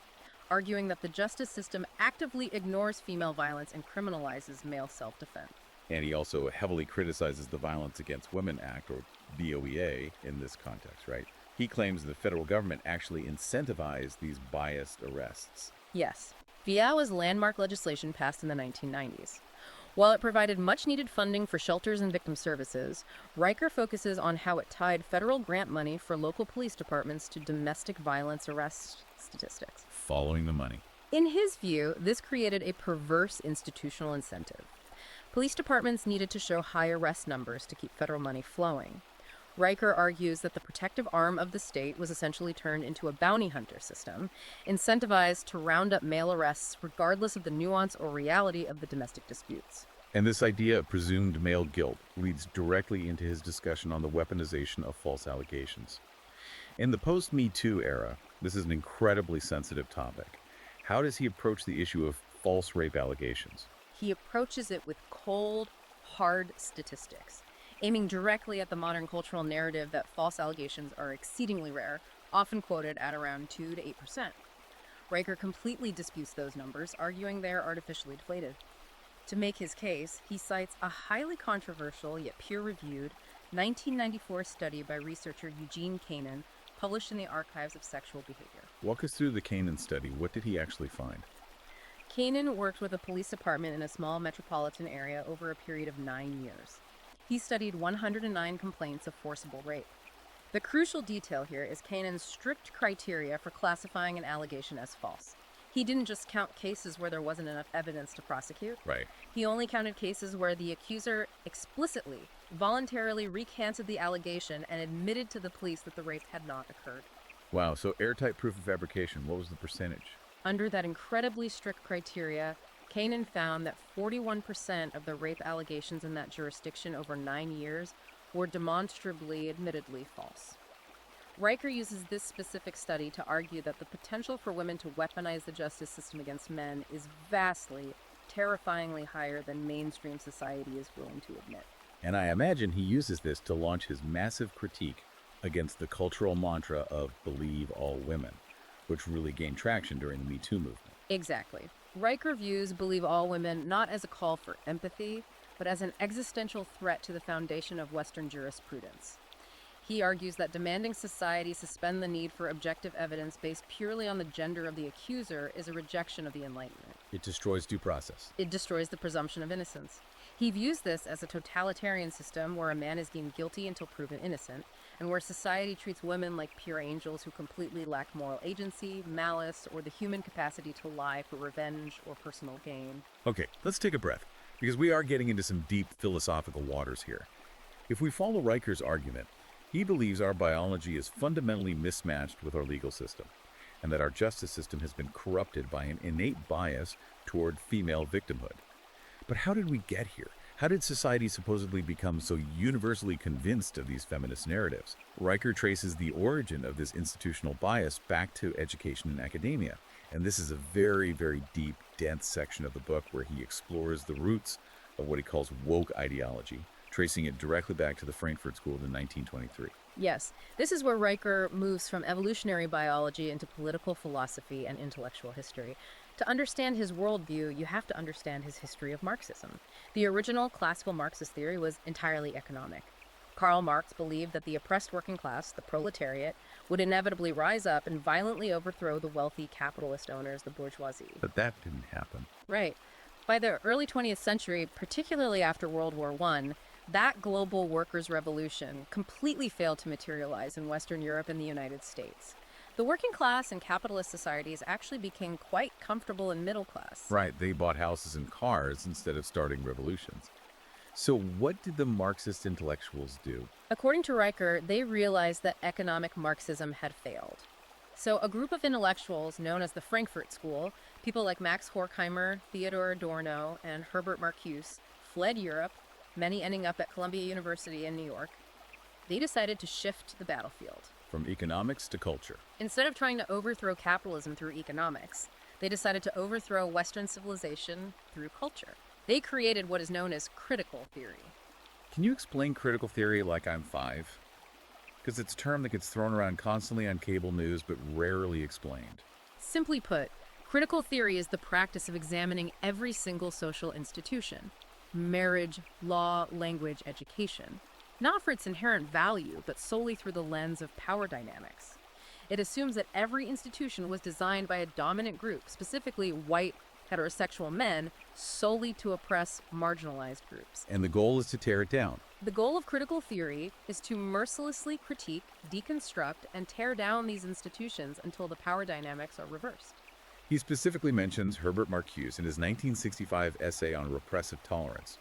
arguing that the justice system actively ignores female violence and criminalizes male self-defense. And he also heavily criticizes the Violence Against Women Act, or VOEA, in this context, right? He claims the federal government actually incentivized these biased arrests. Yes, VOEA was landmark legislation passed in the 1990s. While it provided much-needed funding for shelters and victim services, Riker focuses on how it tied federal grant money for local police departments to domestic violence arrest statistics. Following the money. In his view, this created a perverse institutional incentive. Police departments needed to show high arrest numbers to keep federal money flowing. Riker argues that the protective arm of the state was essentially turned into a bounty hunter system, incentivized to round up male arrests regardless of the nuance or reality of the domestic disputes. And this idea of presumed male guilt leads directly into his discussion on the weaponization of false allegations. In the post-Me Too era, this is an incredibly sensitive topic. How does he approach the issue of false rape allegations? He approaches it with cold, hard statistics, aiming directly at the modern cultural narrative that false allegations are exceedingly rare, often quoted at around 2 to 8%. Riker completely disputes those numbers, arguing they are artificially deflated. To make his case, he cites a highly controversial yet peer-reviewed 1994 study by researcher Eugene Kanan, published in the Archives of Sexual Behavior. Walk us through the Kanan study. What did he actually find? Kanan worked with a police department in a small metropolitan area over a period of 9 years. He studied 109 complaints of forcible rape. The crucial detail here is Kanan's strict criteria for classifying an allegation as false. He didn't just count cases where there wasn't enough evidence to prosecute. Right. He only counted cases where the accuser explicitly, voluntarily recanted the allegation and admitted to the police that the rape had not occurred. Wow, so airtight proof of fabrication. What was the percentage? Under that incredibly strict criteria, Kanan found that 41% of the rape allegations in that jurisdiction over 9 years were demonstrably, admittedly false. Riker uses this specific study to argue that the potential for women to weaponize the justice system against men is vastly, terrifyingly higher than mainstream society is willing to admit. And I imagine he uses this to launch his massive critique against the cultural mantra of believe all women, which really gained traction during the Me Too movement. Exactly. Riker views believe all women not as a call for empathy, but as an existential threat to the foundation of Western jurisprudence. He argues that demanding society suspend the need for objective evidence based purely on the gender of the accuser is a rejection of the Enlightenment. It destroys due process. It destroys the presumption of innocence. He views this as a totalitarian system where a man is deemed guilty until proven innocent, and where society treats women like pure angels who completely lack moral agency, malice, or the human capacity to lie for revenge or personal gain. Okay, let's take a breath, because we are getting into some deep philosophical waters here. If we follow Riker's argument, he believes our biology is fundamentally mismatched with our legal system, and that our justice system has been corrupted by an innate bias toward female victimhood. But how did we get here? How did society supposedly become so universally convinced of these feminist narratives? Riker traces the origin of this institutional bias back to education and academia, and this is a very, very deep, dense section of the book where he explores the roots of what he calls woke ideology, tracing it directly back to the Frankfurt School in 1923. Yes, this is where Riker moves from evolutionary biology into political philosophy and intellectual history. To understand his worldview, you have to understand his history of Marxism. The original classical Marxist theory was entirely economic. Karl Marx believed that the oppressed working class, the proletariat, would inevitably rise up and violently overthrow the wealthy capitalist owners, the bourgeoisie. But that didn't happen. Right. By the early 20th century, particularly after World War I, that global workers' revolution completely failed to materialize in Western Europe and the United States. The working class and capitalist societies actually became quite comfortable and middle class. Right, they bought houses and cars instead of starting revolutions. So what did the Marxist intellectuals do? According to Riker, they realized that economic Marxism had failed. So a group of intellectuals known as the Frankfurt School, people like Max Horkheimer, Theodor Adorno, and Herbert Marcuse, fled Europe, many ending up at Columbia University in New York. They decided to shift the battlefield. From economics to culture. Instead of trying to overthrow capitalism through economics, they decided to overthrow Western civilization through culture. They created what is known as critical theory. Can you explain critical theory like I'm 5? Because it's a term that gets thrown around constantly on cable news but rarely explained. Simply put, critical theory is the practice of examining every single social institution, marriage, law, language, education, not for its inherent value, but solely through the lens of power dynamics. It assumes that every institution was designed by a dominant group, specifically white, heterosexual men, solely to oppress marginalized groups. And the goal is to tear it down. The goal of critical theory is to mercilessly critique, deconstruct, and tear down these institutions until the power dynamics are reversed. He specifically mentions Herbert Marcuse in his 1965 essay on repressive tolerance.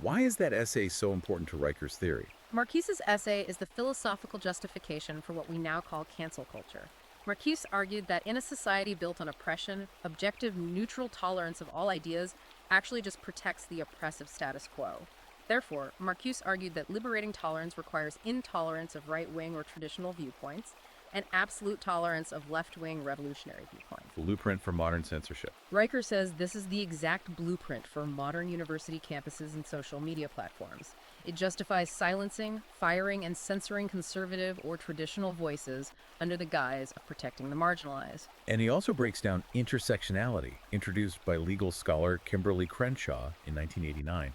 Why is that essay so important to Riker's theory? Marcuse's essay is the philosophical justification for what we now call cancel culture. Marcuse argued that in a society built on oppression, objective, neutral tolerance of all ideas actually just protects the oppressive status quo. Therefore, Marcuse argued that liberating tolerance requires intolerance of right-wing or traditional viewpoints, and absolute tolerance of left-wing revolutionary viewpoints. Blueprint for modern censorship. Riker says this is the exact blueprint for modern university campuses and social media platforms. It justifies silencing, firing, and censoring conservative or traditional voices under the guise of protecting the marginalized. And he also breaks down intersectionality, introduced by legal scholar Kimberly Crenshaw in 1989.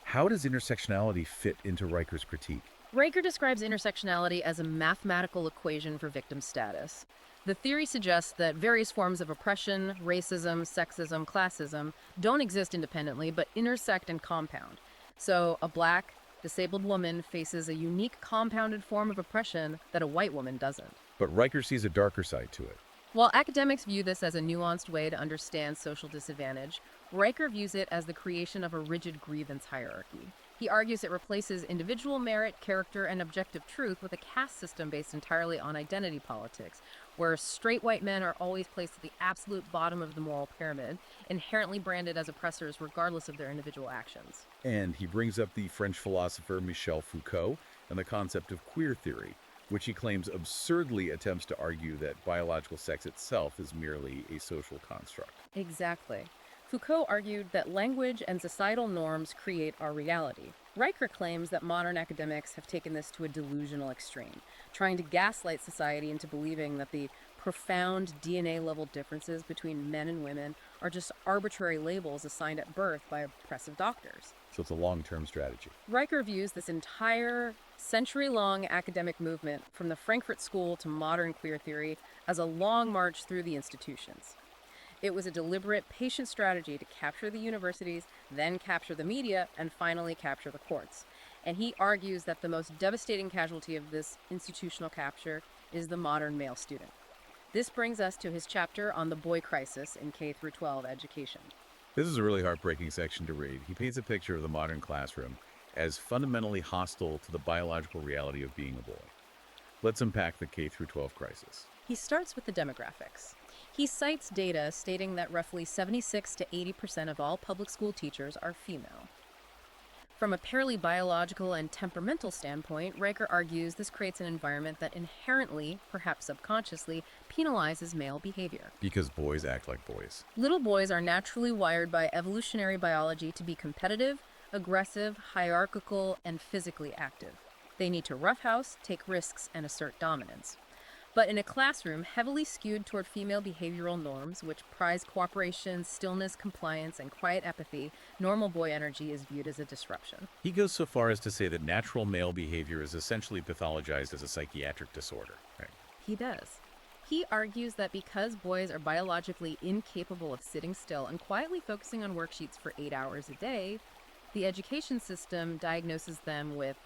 How does intersectionality fit into Riker's critique? Riker describes intersectionality as a mathematical equation for victim status. The theory suggests that various forms of oppression, racism, sexism, classism don't exist independently but intersect and compound. So, a black, disabled woman faces a unique compounded form of oppression that a white woman doesn't. But Riker sees a darker side to it. While academics view this as a nuanced way to understand social disadvantage, Riker views it as the creation of a rigid grievance hierarchy. He argues it replaces individual merit, character, and objective truth with a caste system based entirely on identity politics, where straight white men are always placed at the absolute bottom of the moral pyramid, inherently branded as oppressors regardless of their individual actions. And he brings up the French philosopher Michel Foucault and the concept of queer theory, which he claims absurdly attempts to argue that biological sex itself is merely a social construct. Exactly. Foucault argued that language and societal norms create our reality. Riker claims that modern academics have taken this to a delusional extreme, trying to gaslight society into believing that the profound DNA-level differences between men and women are just arbitrary labels assigned at birth by oppressive doctors. So it's a long-term strategy. Riker views this entire century-long academic movement, from the Frankfurt School to modern queer theory, as a long march through the institutions. It was a deliberate, patient strategy to capture the universities, then capture the media, and finally capture the courts. And he argues that the most devastating casualty of this institutional capture is the modern male student. This brings us to his chapter on the boy crisis in K-12 education. This is a really heartbreaking section to read. He paints a picture of the modern classroom as fundamentally hostile to the biological reality of being a boy. Let's unpack the K-12 crisis. He starts with the demographics. He cites data stating that roughly 76 to 80% of all public school teachers are female. From a purely biological and temperamental standpoint, Riker argues this creates an environment that inherently, perhaps subconsciously, penalizes male behavior. Because boys act like boys. Little boys are naturally wired by evolutionary biology to be competitive, aggressive, hierarchical, and physically active. They need to roughhouse, take risks, and assert dominance. But in a classroom heavily skewed toward female behavioral norms, which prize cooperation, stillness, compliance, and quiet apathy, normal boy energy is viewed as a disruption. He goes so far as to say that natural male behavior is essentially pathologized as a psychiatric disorder. Right? He does. He argues that because boys are biologically incapable of sitting still and quietly focusing on worksheets for 8 hours a day, the education system diagnoses them with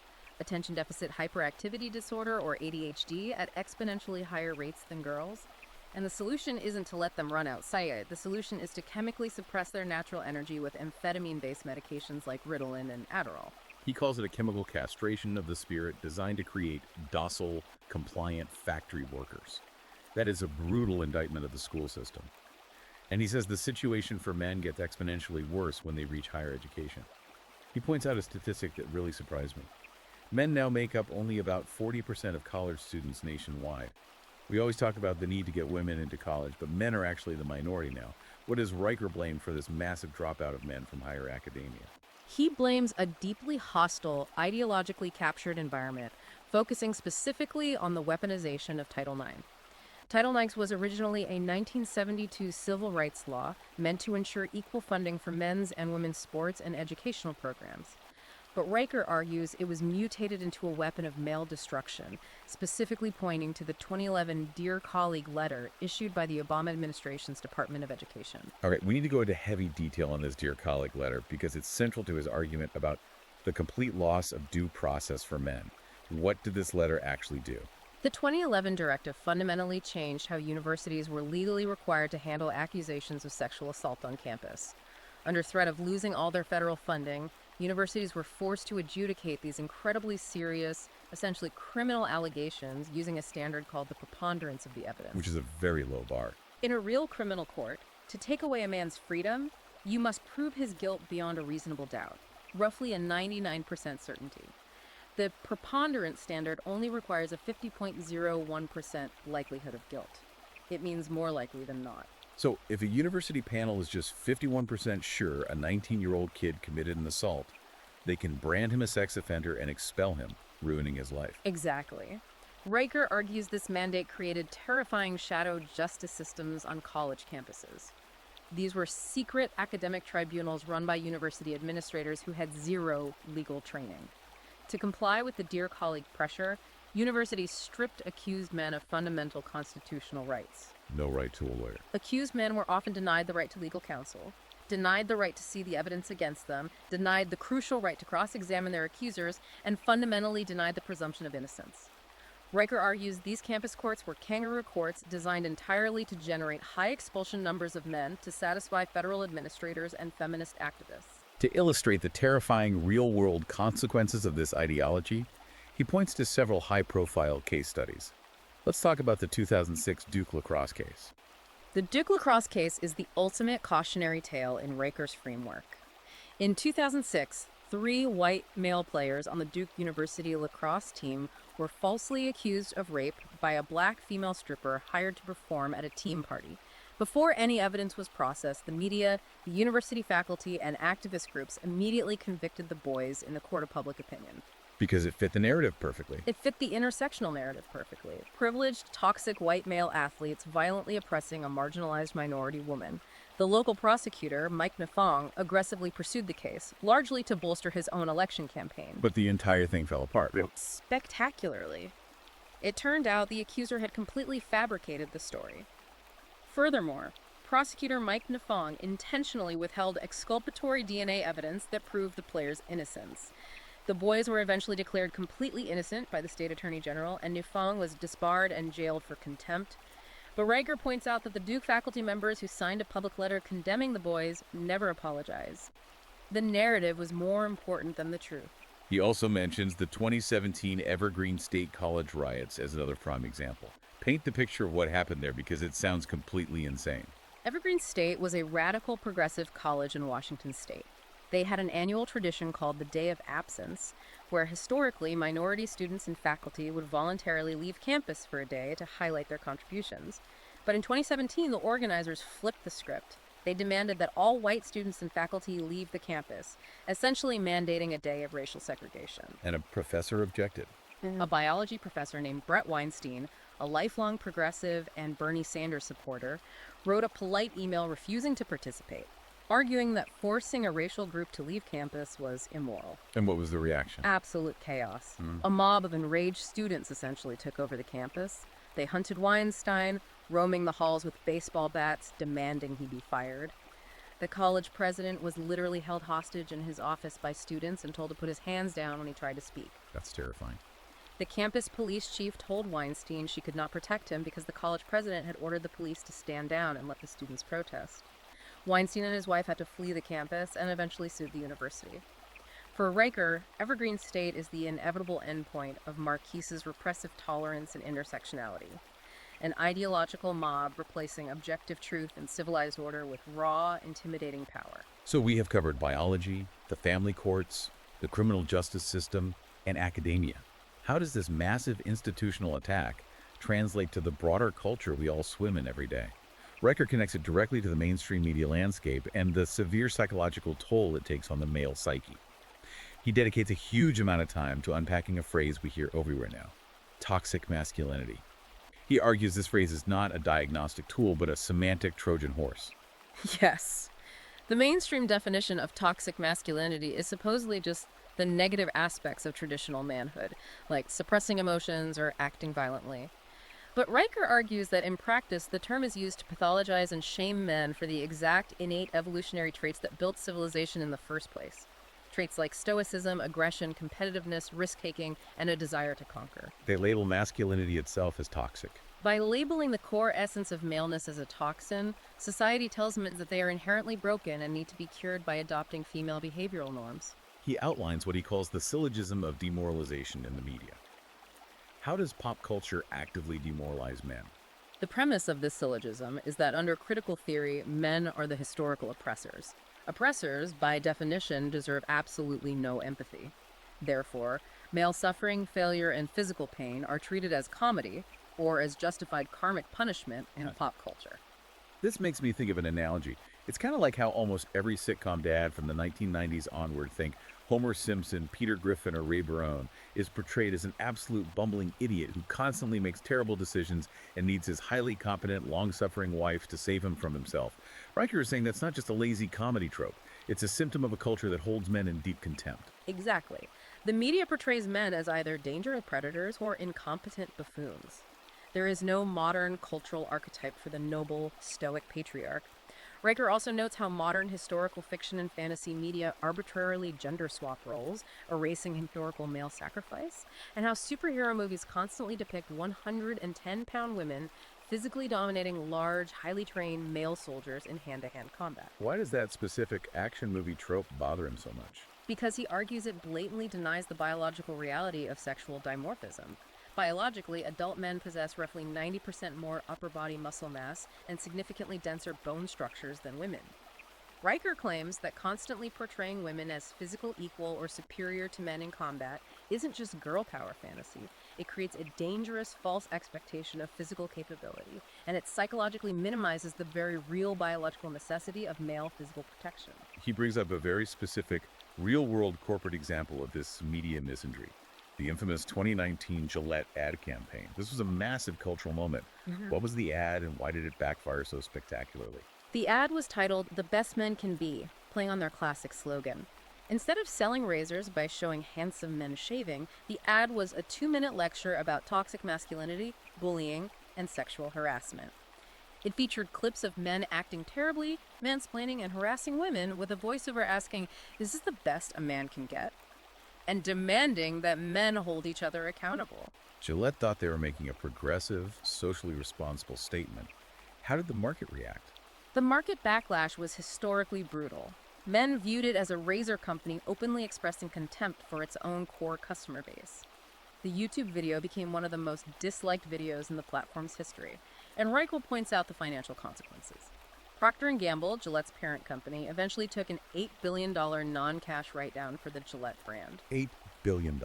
attention deficit hyperactivity disorder, or ADHD, at exponentially higher rates than girls. And the solution isn't to let them run outside. The solution is to chemically suppress their natural energy with amphetamine-based medications like Ritalin and Adderall. He calls it a chemical castration of the spirit designed to create docile, compliant factory workers. That is a brutal indictment of the school system. And he says the situation for men gets exponentially worse when they reach higher education. He points out a statistic that really surprised me. Men now make up only about 40% of college students nationwide. We always talk about the need to get women into college, but men are actually the minority now. What does Riker blame for this massive dropout of men from higher academia? He blames a deeply hostile, ideologically captured environment, focusing specifically on the weaponization of Title IX. Title IX was originally a 1972 civil rights law meant to ensure equal funding for men's and women's sports and educational programs. But Riker argues it was mutated into a weapon of male destruction, specifically pointing to the 2011 Dear Colleague letter issued by the Obama administration's Department of Education. All right, we need to go into heavy detail on this Dear Colleague letter because it's central to his argument about the complete loss of due process for men. What did this letter actually do? The 2011 directive fundamentally changed how universities were legally required to handle accusations of sexual assault on campus. Under threat of losing all their federal funding, universities were forced to adjudicate these incredibly serious, essentially criminal allegations using a standard called the preponderance of the evidence. Which is a very low bar. In a real criminal court, to take away a man's freedom, you must prove his guilt beyond a reasonable doubt, roughly a 99% certainty. The preponderance standard only requires a 50.01% likelihood of guilt. It means more likely than not. So if a university panel is just 51% sure a 19-year-old kid committed an assault, they can brand him a sex offender and expel him, ruining his life. Exactly. Riker argues this mandate created terrifying shadow justice systems on college campuses. These were secret academic tribunals run by university administrators who had zero legal training. To comply with the Dear Colleague pressure, universities stripped accused men of fundamental constitutional rights. No right to a lawyer. Accused men were often denied the right to legal counsel, denied the right to see the evidence against them, denied the crucial right to cross-examine their accusers, and fundamentally denied the presumption of innocence. Riker argues these campus courts were kangaroo courts designed entirely to generate high expulsion numbers of men to satisfy federal administrators and feminist activists. To illustrate the terrifying real-world consequences of this ideology, he points to several high-profile case studies. Let's talk about the 2006 Duke lacrosse case. The Duke lacrosse case is the ultimate cautionary tale in Riker's framework. In 2006, 3 white male players on the Duke University lacrosse team were falsely accused of rape by a black female stripper hired to perform at a team party. Before any evidence was processed, the media, the university faculty, and activist groups immediately convicted the boys in the court of public opinion. Because it fit the narrative perfectly. It fit the intersectional narrative perfectly. Privileged, toxic white male athletes violently oppressing a marginalized minority woman. The local prosecutor, Mike Nafong, aggressively pursued the case, largely to bolster his own election campaign. But the entire thing fell apart. Spectacularly. It turned out the accuser had completely fabricated the story. Furthermore, prosecutor Mike Nafong intentionally withheld exculpatory DNA evidence that proved the player's innocence. The boys were eventually declared completely innocent by the state attorney general, and Nafong was disbarred and jailed for contempt. But Riker points out that the Duke faculty members who signed a public letter condemning the boys never apologized. The narrative was more important than the truth. He also mentions the 2017 Evergreen State College riots as another prime example. Paint the picture of what happened there because it sounds completely insane. Evergreen State was a radical progressive college in Washington state. They had an annual tradition called the Day of Absence, where historically minority students and faculty would voluntarily leave campus for a day to highlight their contributions. But in 2017, the organizers flipped the script. They demanded that all white students and faculty leave the campus, essentially mandating a day of racial segregation. And a professor objected. A biology professor named Brett Weinstein, a lifelong progressive and Bernie Sanders supporter, wrote a polite email refusing to participate, arguing that forcing a racial group to leave campus was immoral. And what was the reaction? Absolute chaos. A mob of enraged students essentially took over the campus. They hunted Weinstein, roaming the halls with baseball bats, demanding he be fired. The college president was literally held hostage in his office by students and told to put his hands down when he tried to speak. That's terrifying. The campus police chief told Weinstein she could not protect him because the college president had ordered the police to stand down and let the students protest. Weinstein and his wife had to flee the campus and eventually sued the university. For Riker, Evergreen State is the inevitable endpoint of Marquise's repressive tolerance and intersectionality. An ideological mob replacing objective truth and civilized order with raw, intimidating power. So we have covered biology, the family courts, the criminal justice system, and academia. How does this massive institutional attack translate to the broader culture we all swim in every day? Riker connects it directly to the mainstream media landscape and the severe psychological toll it takes on the male psyche. He dedicates a huge amount of time to unpacking a phrase we hear everywhere now: toxic masculinity. He argues this phrase is not a diagnostic tool, but a semantic Trojan horse. Yes. The mainstream definition of toxic masculinity is supposedly just the negative aspects of traditional manhood, like suppressing emotions or acting violently. But Riker argues that in practice, the term is used to pathologize and shame men for the exact innate evolutionary traits that built civilization in the first place. Traits like stoicism, aggression, competitiveness, risk-taking, and a desire to conquer. They label masculinity itself as toxic. By labeling the core essence of maleness as a toxin, society tells men that they are inherently broken and need to be cured by adopting female behavioral norms. He outlines what he calls the syllogism of demoralization in the media. How does pop culture actively demoralize men? The premise of this syllogism is that under critical theory, men are the historical oppressors. Oppressors, by definition, deserve absolutely no empathy. Therefore, Male suffering, failure, and physical pain are treated as comedy or as justified karmic punishment in pop culture. This makes me think of an analogy. It's kind of like how almost every sitcom dad from the 1990s onward, think Homer Simpson, Peter Griffin, or Ray Barone, is portrayed as an absolute bumbling idiot who constantly makes terrible decisions and needs his highly competent, long-suffering wife to save him from himself. Riker is saying that's not just a lazy comedy trope. It's a symptom of a culture that holds men in deep contempt. Exactly. The media portrays men as either dangerous predators or incompetent buffoons. There is no modern cultural archetype for the noble, stoic patriarch. Riker also notes how modern historical fiction and fantasy media arbitrarily gender swap roles, erasing historical male sacrifice, and how superhero movies constantly depict 110-pound women physically dominating large, highly trained male soldiers in hand-to-hand combat. Why does that specific action movie trope bother him so much? Because he argues it blatantly denies the biological reality of sexual dimorphism. Biologically, adult men possess roughly 90% more upper body muscle mass and significantly denser bone structures than women. Riker claims that constantly portraying women as physical equal or superior to men in combat isn't just girl power fantasy. It creates a dangerous false expectation of physical capability, and it psychologically minimizes the very real biological necessity of male physical protection. He brings up a very specific, real-world corporate example of this media misandry. The infamous 2019 Gillette ad campaign. This was a massive cultural moment. What was the ad and why did it backfire so spectacularly? The ad was titled "The Best Men Can Be," playing on their classic slogan. Instead of selling razors by showing handsome men shaving, the ad was a 2-minute lecture about toxic masculinity, bullying, and sexual harassment. It featured clips of men acting terribly, mansplaining, and harassing women with a voiceover asking, "Is this the best a man can get?" and demanding that men hold each other accountable. Gillette thought they were making a progressive, socially responsible statement. How did the market react? The market backlash was historically brutal. Men viewed it as a razor company openly expressing contempt for its own core customer base. The YouTube video became one of the most disliked videos in the platform's history, and Reichel points out the financial consequences. Procter & Gamble, Gillette's parent company, eventually took an $8 billion non-cash write-down for the Gillette brand. $8 billion.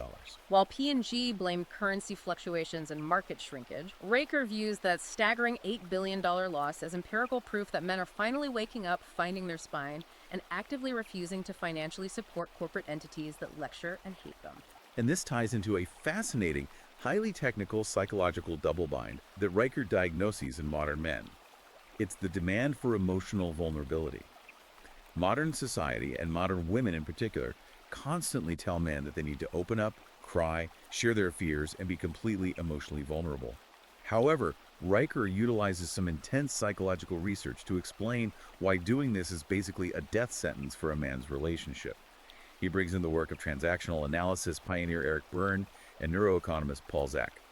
While P&G blamed currency fluctuations and market shrinkage, Riker views that staggering $8 billion loss as empirical proof that men are finally waking up, finding their spine, and actively refusing to financially support corporate entities that lecture and hate them. And this ties into a fascinating, highly technical psychological double-bind that Riker diagnoses in modern men. It's the demand for emotional vulnerability. Modern society, and modern women in particular, constantly tell men that they need to open up, cry, share their fears, and be completely emotionally vulnerable. However, Riker utilizes some intense psychological research to explain why doing this is basically a death sentence for a man's relationship. He brings in the work of transactional analysis pioneer Eric Berne and neuroeconomist Paul Zak.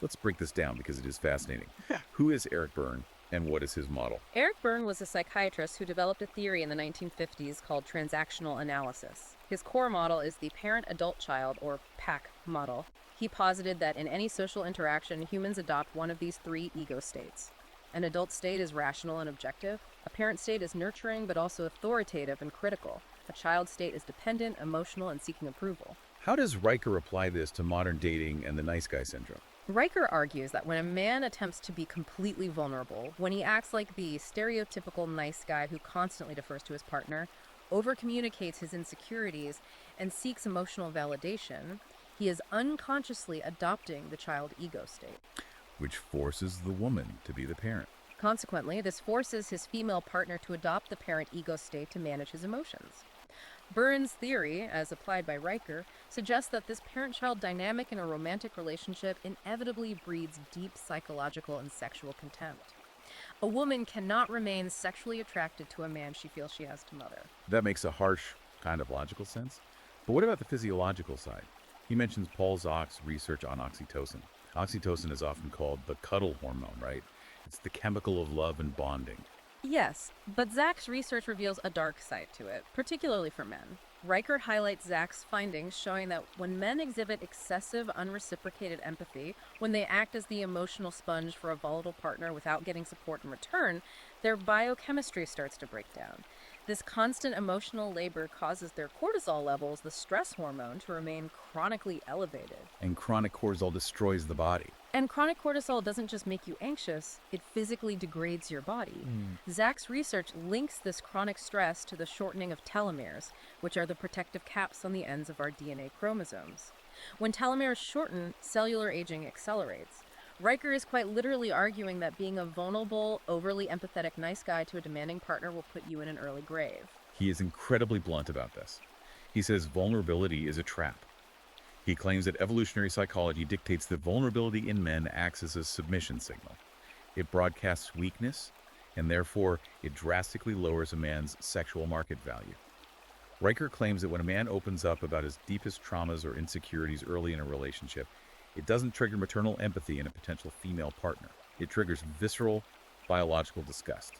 Let's break this down because it is fascinating. Who is Eric Berne? And what is his model? Eric Berne was a psychiatrist who developed a theory in the 1950s called transactional analysis. His core model is the parent-adult-child, or PAC model. He posited that in any social interaction, humans adopt one of these 3 ego states. An adult state is rational and objective. A parent state is nurturing but also authoritative and critical. A child state is dependent, emotional, and seeking approval. How does Riker apply this to modern dating and the nice guy syndrome? Riker argues that when a man attempts to be completely vulnerable, when he acts like the stereotypical nice guy who constantly defers to his partner, over-communicates his insecurities, and seeks emotional validation, he is unconsciously adopting the child ego state. Which forces the woman to be the parent. Consequently, this forces his female partner to adopt the parent ego state to manage his emotions. Berne's theory, as applied by Riker, suggests that this parent-child dynamic in a romantic relationship inevitably breeds deep psychological and sexual contempt. A woman cannot remain sexually attracted to a man she feels she has to mother. That makes a harsh kind of logical sense. But what about the physiological side? He mentions Paul Zak's research on oxytocin. Oxytocin is often called the cuddle hormone, right? It's the chemical of love and bonding. Yes, but Zak's research reveals a dark side to it, particularly for men. Riker highlights Zak's findings showing that when men exhibit excessive, unreciprocated empathy, when they act as the emotional sponge for a volatile partner without getting support in return, their biochemistry starts to break down. This constant emotional labor causes their cortisol levels, the stress hormone, to remain chronically elevated. And chronic cortisol destroys the body. And chronic cortisol doesn't just make you anxious, it physically degrades your body. Zach's research links this chronic stress to the shortening of telomeres, which are the protective caps on the ends of our DNA chromosomes. When telomeres shorten, cellular aging accelerates. Riker is quite literally arguing that being a vulnerable, overly empathetic nice guy to a demanding partner will put you in an early grave. He is incredibly blunt about this. He says vulnerability is a trap. He claims that evolutionary psychology dictates that vulnerability in men acts as a submission signal. It broadcasts weakness, and therefore it drastically lowers a man's sexual market value. Riker claims that when a man opens up about his deepest traumas or insecurities early in a relationship, it doesn't trigger maternal empathy in a potential female partner. It triggers visceral, biological disgust.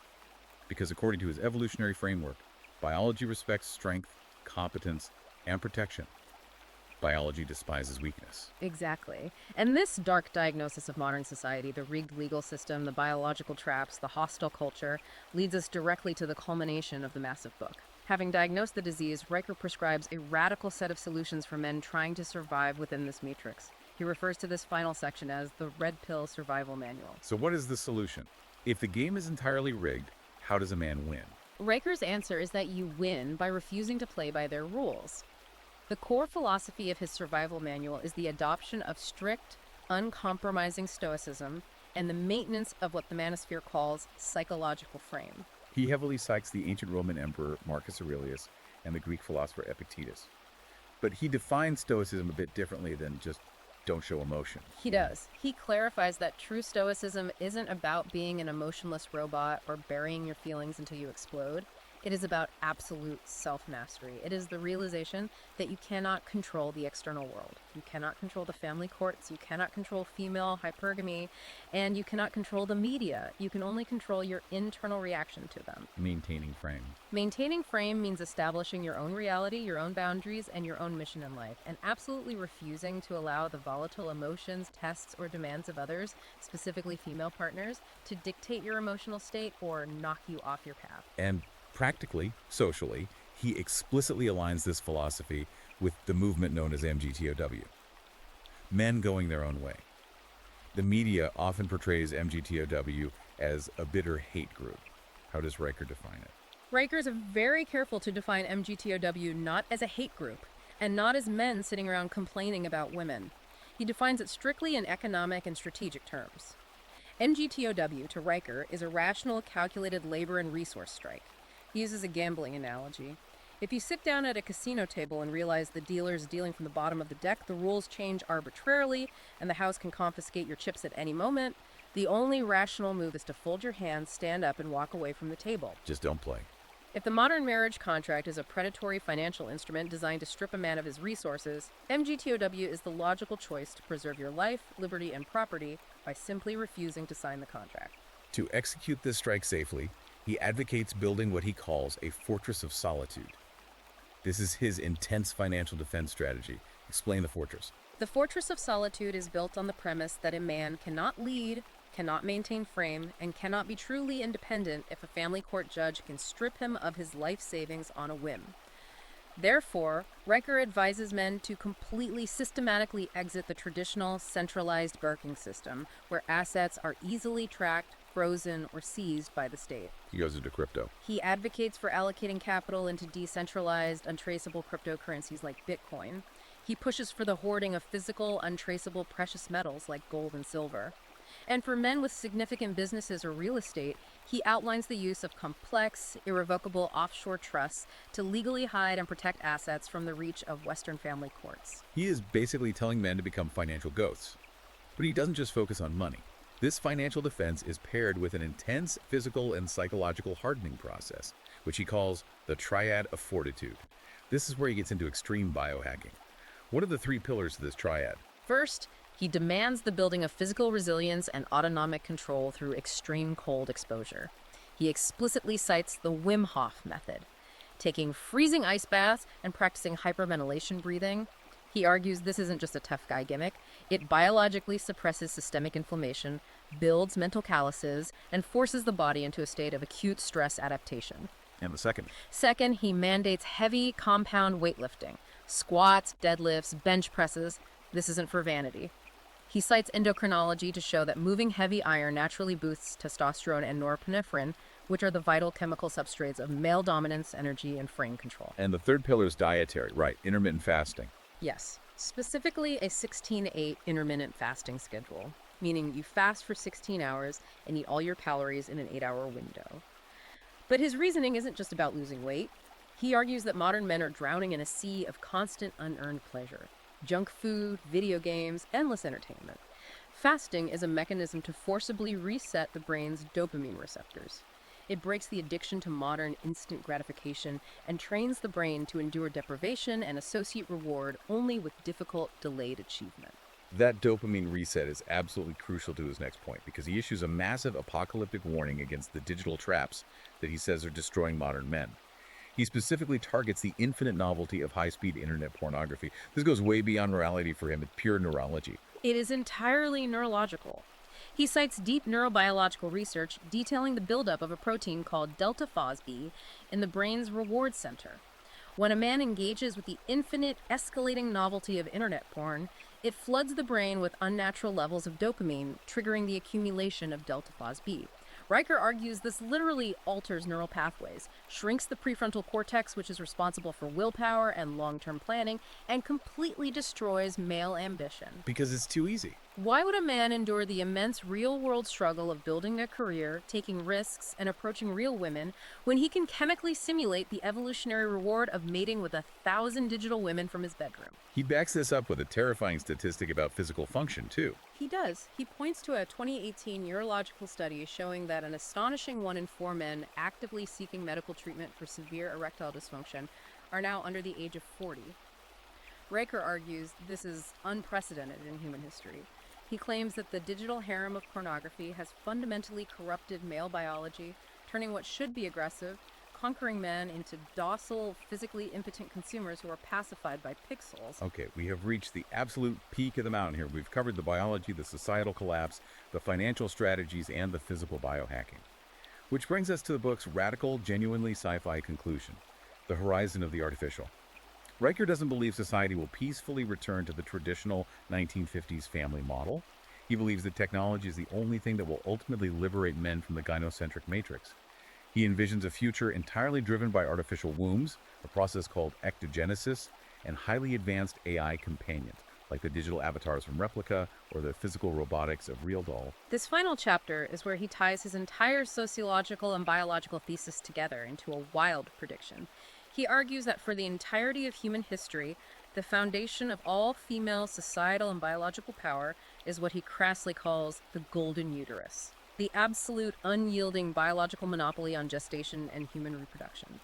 Because according to his evolutionary framework, biology respects strength, competence, and protection. Biology despises weakness. Exactly. And this dark diagnosis of modern society, the rigged legal system, the biological traps, the hostile culture, leads us directly to the culmination of the massive book. Having diagnosed the disease, Riker prescribes a radical set of solutions for men trying to survive within this matrix. He refers to this final section as the Red Pill Survival Manual. So what is the solution? If the game is entirely rigged, how does a man win? Riker's answer is that you win by refusing to play by their rules. The core philosophy of his survival manual is the adoption of strict, uncompromising stoicism and the maintenance of what the manosphere calls psychological frame. He heavily cites the ancient Roman emperor Marcus Aurelius and the Greek philosopher Epictetus. But he defines stoicism a bit differently than just don't show emotion. He does. He clarifies that true stoicism isn't about being an emotionless robot or burying your feelings until you explode. It is about absolute self-mastery. It is the realization that you cannot control the external world. You cannot control the family courts, you cannot control female hypergamy, and you cannot control the media. You can only control your internal reaction to them. Maintaining frame. Maintaining frame means establishing your own reality, your own boundaries, and your own mission in life, and absolutely refusing to allow the volatile emotions, tests, or demands of others, specifically female partners, to dictate your emotional state or knock you off your path. And practically, socially, he explicitly aligns this philosophy with the movement known as MGTOW. Men going their own way. The media often portrays MGTOW as a bitter hate group. How does Riker define it? Riker's very careful to define MGTOW not as a hate group, and not as men sitting around complaining about women. He defines it strictly in economic and strategic terms. MGTOW, to Riker, is a rational, calculated labor and resource strike. He uses a gambling analogy. If you sit down at a casino table and realize the dealer is dealing from the bottom of the deck, the rules change arbitrarily, and the house can confiscate your chips at any moment, the only rational move is to fold your hands, stand up, and walk away from the table. Just don't play. If the modern marriage contract is a predatory financial instrument designed to strip a man of his resources, MGTOW is the logical choice to preserve your life, liberty, and property by simply refusing to sign the contract. To execute this strike safely, he advocates building what he calls a fortress of solitude. This is his intense financial defense strategy. Explain the fortress. The fortress of solitude is built on the premise that a man cannot lead, cannot maintain frame, and cannot be truly independent if a family court judge can strip him of his life savings on a whim. Therefore, Riker advises men to completely systematically exit the traditional centralized banking system, where assets are easily tracked, frozen, or seized by the state. He goes into crypto. He advocates for allocating capital into decentralized, untraceable cryptocurrencies like Bitcoin. He pushes for the hoarding of physical, untraceable precious metals like gold and silver. And for men with significant businesses or real estate, he outlines the use of complex, irrevocable offshore trusts to legally hide and protect assets from the reach of Western family courts. He is basically telling men to become financial ghosts. But he doesn't just focus on money. This financial defense is paired with an intense physical and psychological hardening process, which he calls the triad of fortitude. This is where he gets into extreme biohacking. What are the three pillars of this triad? First, he demands the building of physical resilience and autonomic control through extreme cold exposure. He explicitly cites the Wim Hof method, taking freezing ice baths and practicing hyperventilation breathing. He argues this isn't just a tough guy gimmick. It biologically suppresses systemic inflammation, builds mental calluses, and forces the body into a state of acute stress adaptation. And the second? Second, he mandates heavy compound weightlifting, squats, deadlifts, bench presses. This isn't for vanity. He cites endocrinology to show that moving heavy iron naturally boosts testosterone and norepinephrine, which are the vital chemical substrates of male dominance, energy, and frame control. And the third pillar is dietary, right, intermittent fasting. Yes, specifically a 16-8 intermittent fasting schedule, meaning you fast for 16 hours and eat all your calories in an 8-hour window. But his reasoning isn't just about losing weight. He argues that modern men are drowning in a sea of constant unearned pleasure. Junk food, video games, endless entertainment. Fasting is a mechanism to forcibly reset the brain's dopamine receptors. It breaks the addiction to modern instant gratification and trains the brain to endure deprivation and associate reward only with difficult, delayed achievement. That dopamine reset is absolutely crucial to his next point because he issues a massive apocalyptic warning against the digital traps that he says are destroying modern men. He specifically targets the infinite novelty of high-speed internet pornography. This goes way beyond morality for him. It's pure neurology. It is entirely neurological. He cites deep neurobiological research detailing the buildup of a protein called delta FOSB in the brain's reward center. When a man engages with the infinite, escalating novelty of internet porn, it floods the brain with unnatural levels of dopamine, triggering the accumulation of delta FOSB. Riker argues this literally alters neural pathways, shrinks the prefrontal cortex, which is responsible for willpower and long-term planning, and completely destroys male ambition. Because it's too easy. Why would a man endure the immense real-world struggle of building a career, taking risks, and approaching real women when he can chemically simulate the evolutionary reward of mating with 1,000 digital women from his bedroom? He backs this up with a terrifying statistic about physical function, too. He does. He points to a 2018 urological study showing that an astonishing 1 in 4 men actively seeking medical treatment for severe erectile dysfunction are now under the age of 40. Riker argues this is unprecedented in human history. He claims that the digital harem of pornography has fundamentally corrupted male biology, turning what should be aggressive, conquering men into docile, physically impotent consumers who are pacified by pixels. Okay, we have reached the absolute peak of the mountain here. We've covered the biology, the societal collapse, the financial strategies, and the physical biohacking. Which brings us to the book's radical, genuinely sci-fi conclusion, The Horizon of the Artificial. Riker doesn't believe society will peacefully return to the traditional 1950s family model. He believes that technology is the only thing that will ultimately liberate men from the gynocentric matrix. He envisions a future entirely driven by artificial wombs, a process called ectogenesis, and highly advanced AI companions, like the digital avatars from Replica or the physical robotics of Real Doll. This final chapter is where he ties his entire sociological and biological thesis together into a wild prediction. He argues that for the entirety of human history, the foundation of all female societal and biological power is what he crassly calls the golden uterus, the absolute unyielding biological monopoly on gestation and human reproduction.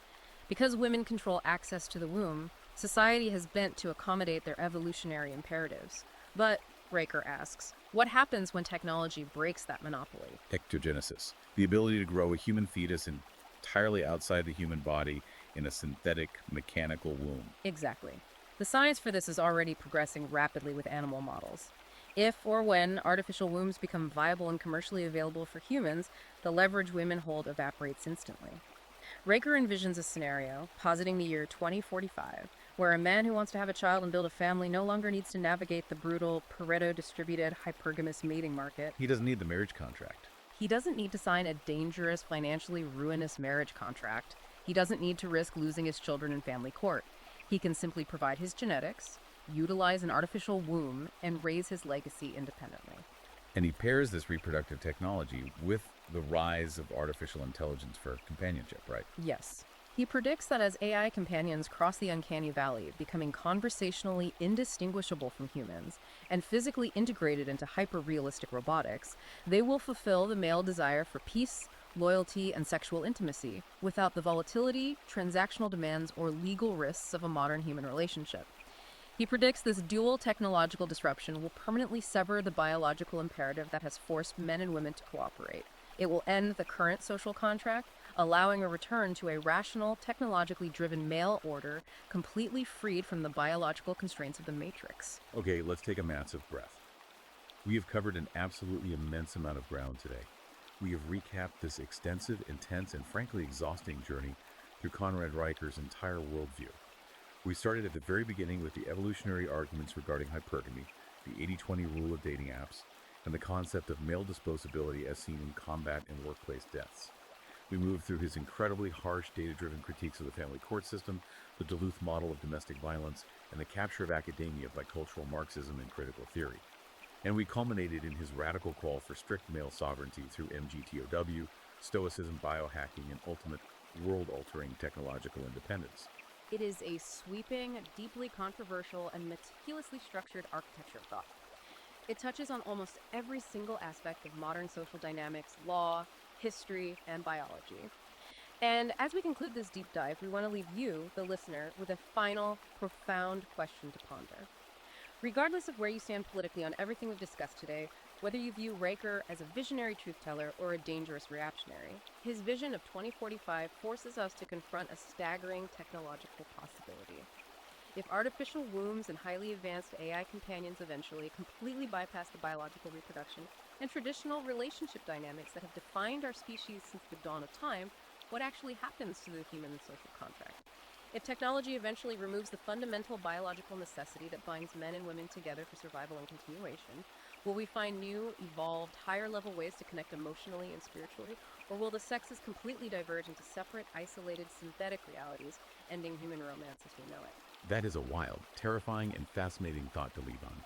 Because women control access to the womb, society has bent to accommodate their evolutionary imperatives. But, Riker asks, what happens when technology breaks that monopoly? Ectogenesis, the ability to grow a human fetus entirely outside the human body in a synthetic mechanical womb. Exactly. The science for this is already progressing rapidly with animal models. If or when artificial wombs become viable and commercially available for humans, the leverage women hold evaporates instantly. Riker envisions a scenario, positing the year 2045, where a man who wants to have a child and build a family no longer needs to navigate the brutal, Pareto-distributed, hypergamous mating market. He doesn't need the marriage contract. He doesn't need to sign a dangerous, financially ruinous marriage contract. He doesn't need to risk losing his children in family court. He can simply provide his genetics, utilize an artificial womb, and raise his legacy independently. And he pairs this reproductive technology with the rise of artificial intelligence for companionship, right? Yes. He predicts that as AI companions cross the uncanny valley, becoming conversationally indistinguishable from humans and physically integrated into hyper-realistic robotics, they will fulfill the male desire for peace, loyalty, and sexual intimacy without the volatility, transactional demands, or legal risks of a modern human relationship. He predicts this dual technological disruption will permanently sever the biological imperative that has forced men and women to cooperate. It will end the current social contract, allowing a return to a rational, technologically driven male order, completely freed from the biological constraints of the Matrix. Okay, let's take a massive breath. We have covered an absolutely immense amount of ground today. We have recapped this extensive, intense, and frankly exhausting journey through Conrad Reicher's entire worldview. We started at the very beginning with the evolutionary arguments regarding hypergamy, the 80-20 rule of dating apps, and the concept of male disposability as seen in combat and workplace deaths. We moved through his incredibly harsh, data-driven critiques of the family court system, the Duluth model of domestic violence, and the capture of academia by cultural Marxism and critical theory. And we culminated in his radical call for strict male sovereignty through MGTOW, stoicism, biohacking, and ultimate world-altering technological independence. It is a sweeping, deeply controversial, and meticulously structured architecture of thought. It touches on almost every single aspect of modern social dynamics, law, history, and biology. And as we conclude this deep dive, we want to leave you, the listener, with a final, profound question to ponder. Regardless of where you stand politically on everything we've discussed today, whether you view Riker as a visionary truth-teller or a dangerous reactionary, his vision of 2045 forces us to confront a staggering technological possibility. If artificial wombs and highly advanced AI companions eventually completely bypass the biological reproduction and traditional relationship dynamics that have defined our species since the dawn of time, what actually happens to the human social contract? If technology eventually removes the fundamental biological necessity that binds men and women together for survival and continuation, will we find new, evolved, higher-level ways to connect emotionally and spiritually? Or will the sexes completely diverge into separate, isolated, synthetic realities, ending human romance as we know it? That is a wild, terrifying, and fascinating thought to leave on.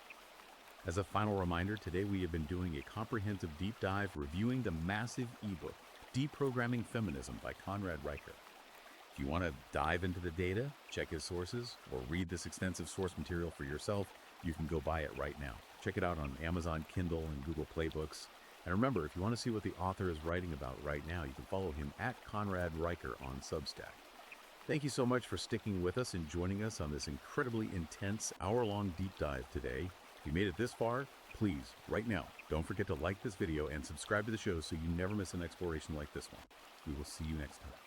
As a final reminder, today we have been doing a comprehensive deep dive reviewing the massive ebook, Deprogramming Feminism by Conrad Reicher. If you want to dive into the data, check his sources, or read this extensive source material for yourself, you can go buy it right now. Check it out on Amazon Kindle and Google Play Books. And remember, if you want to see what the author is writing about right now, you can follow him at Conrad Reicher on Substack. Thank you so much for sticking with us and joining us on this incredibly intense hour-long deep dive today. If you made it this far, please, right now, don't forget to like this video and subscribe to the show so you never miss an exploration like this one. We will see you next time.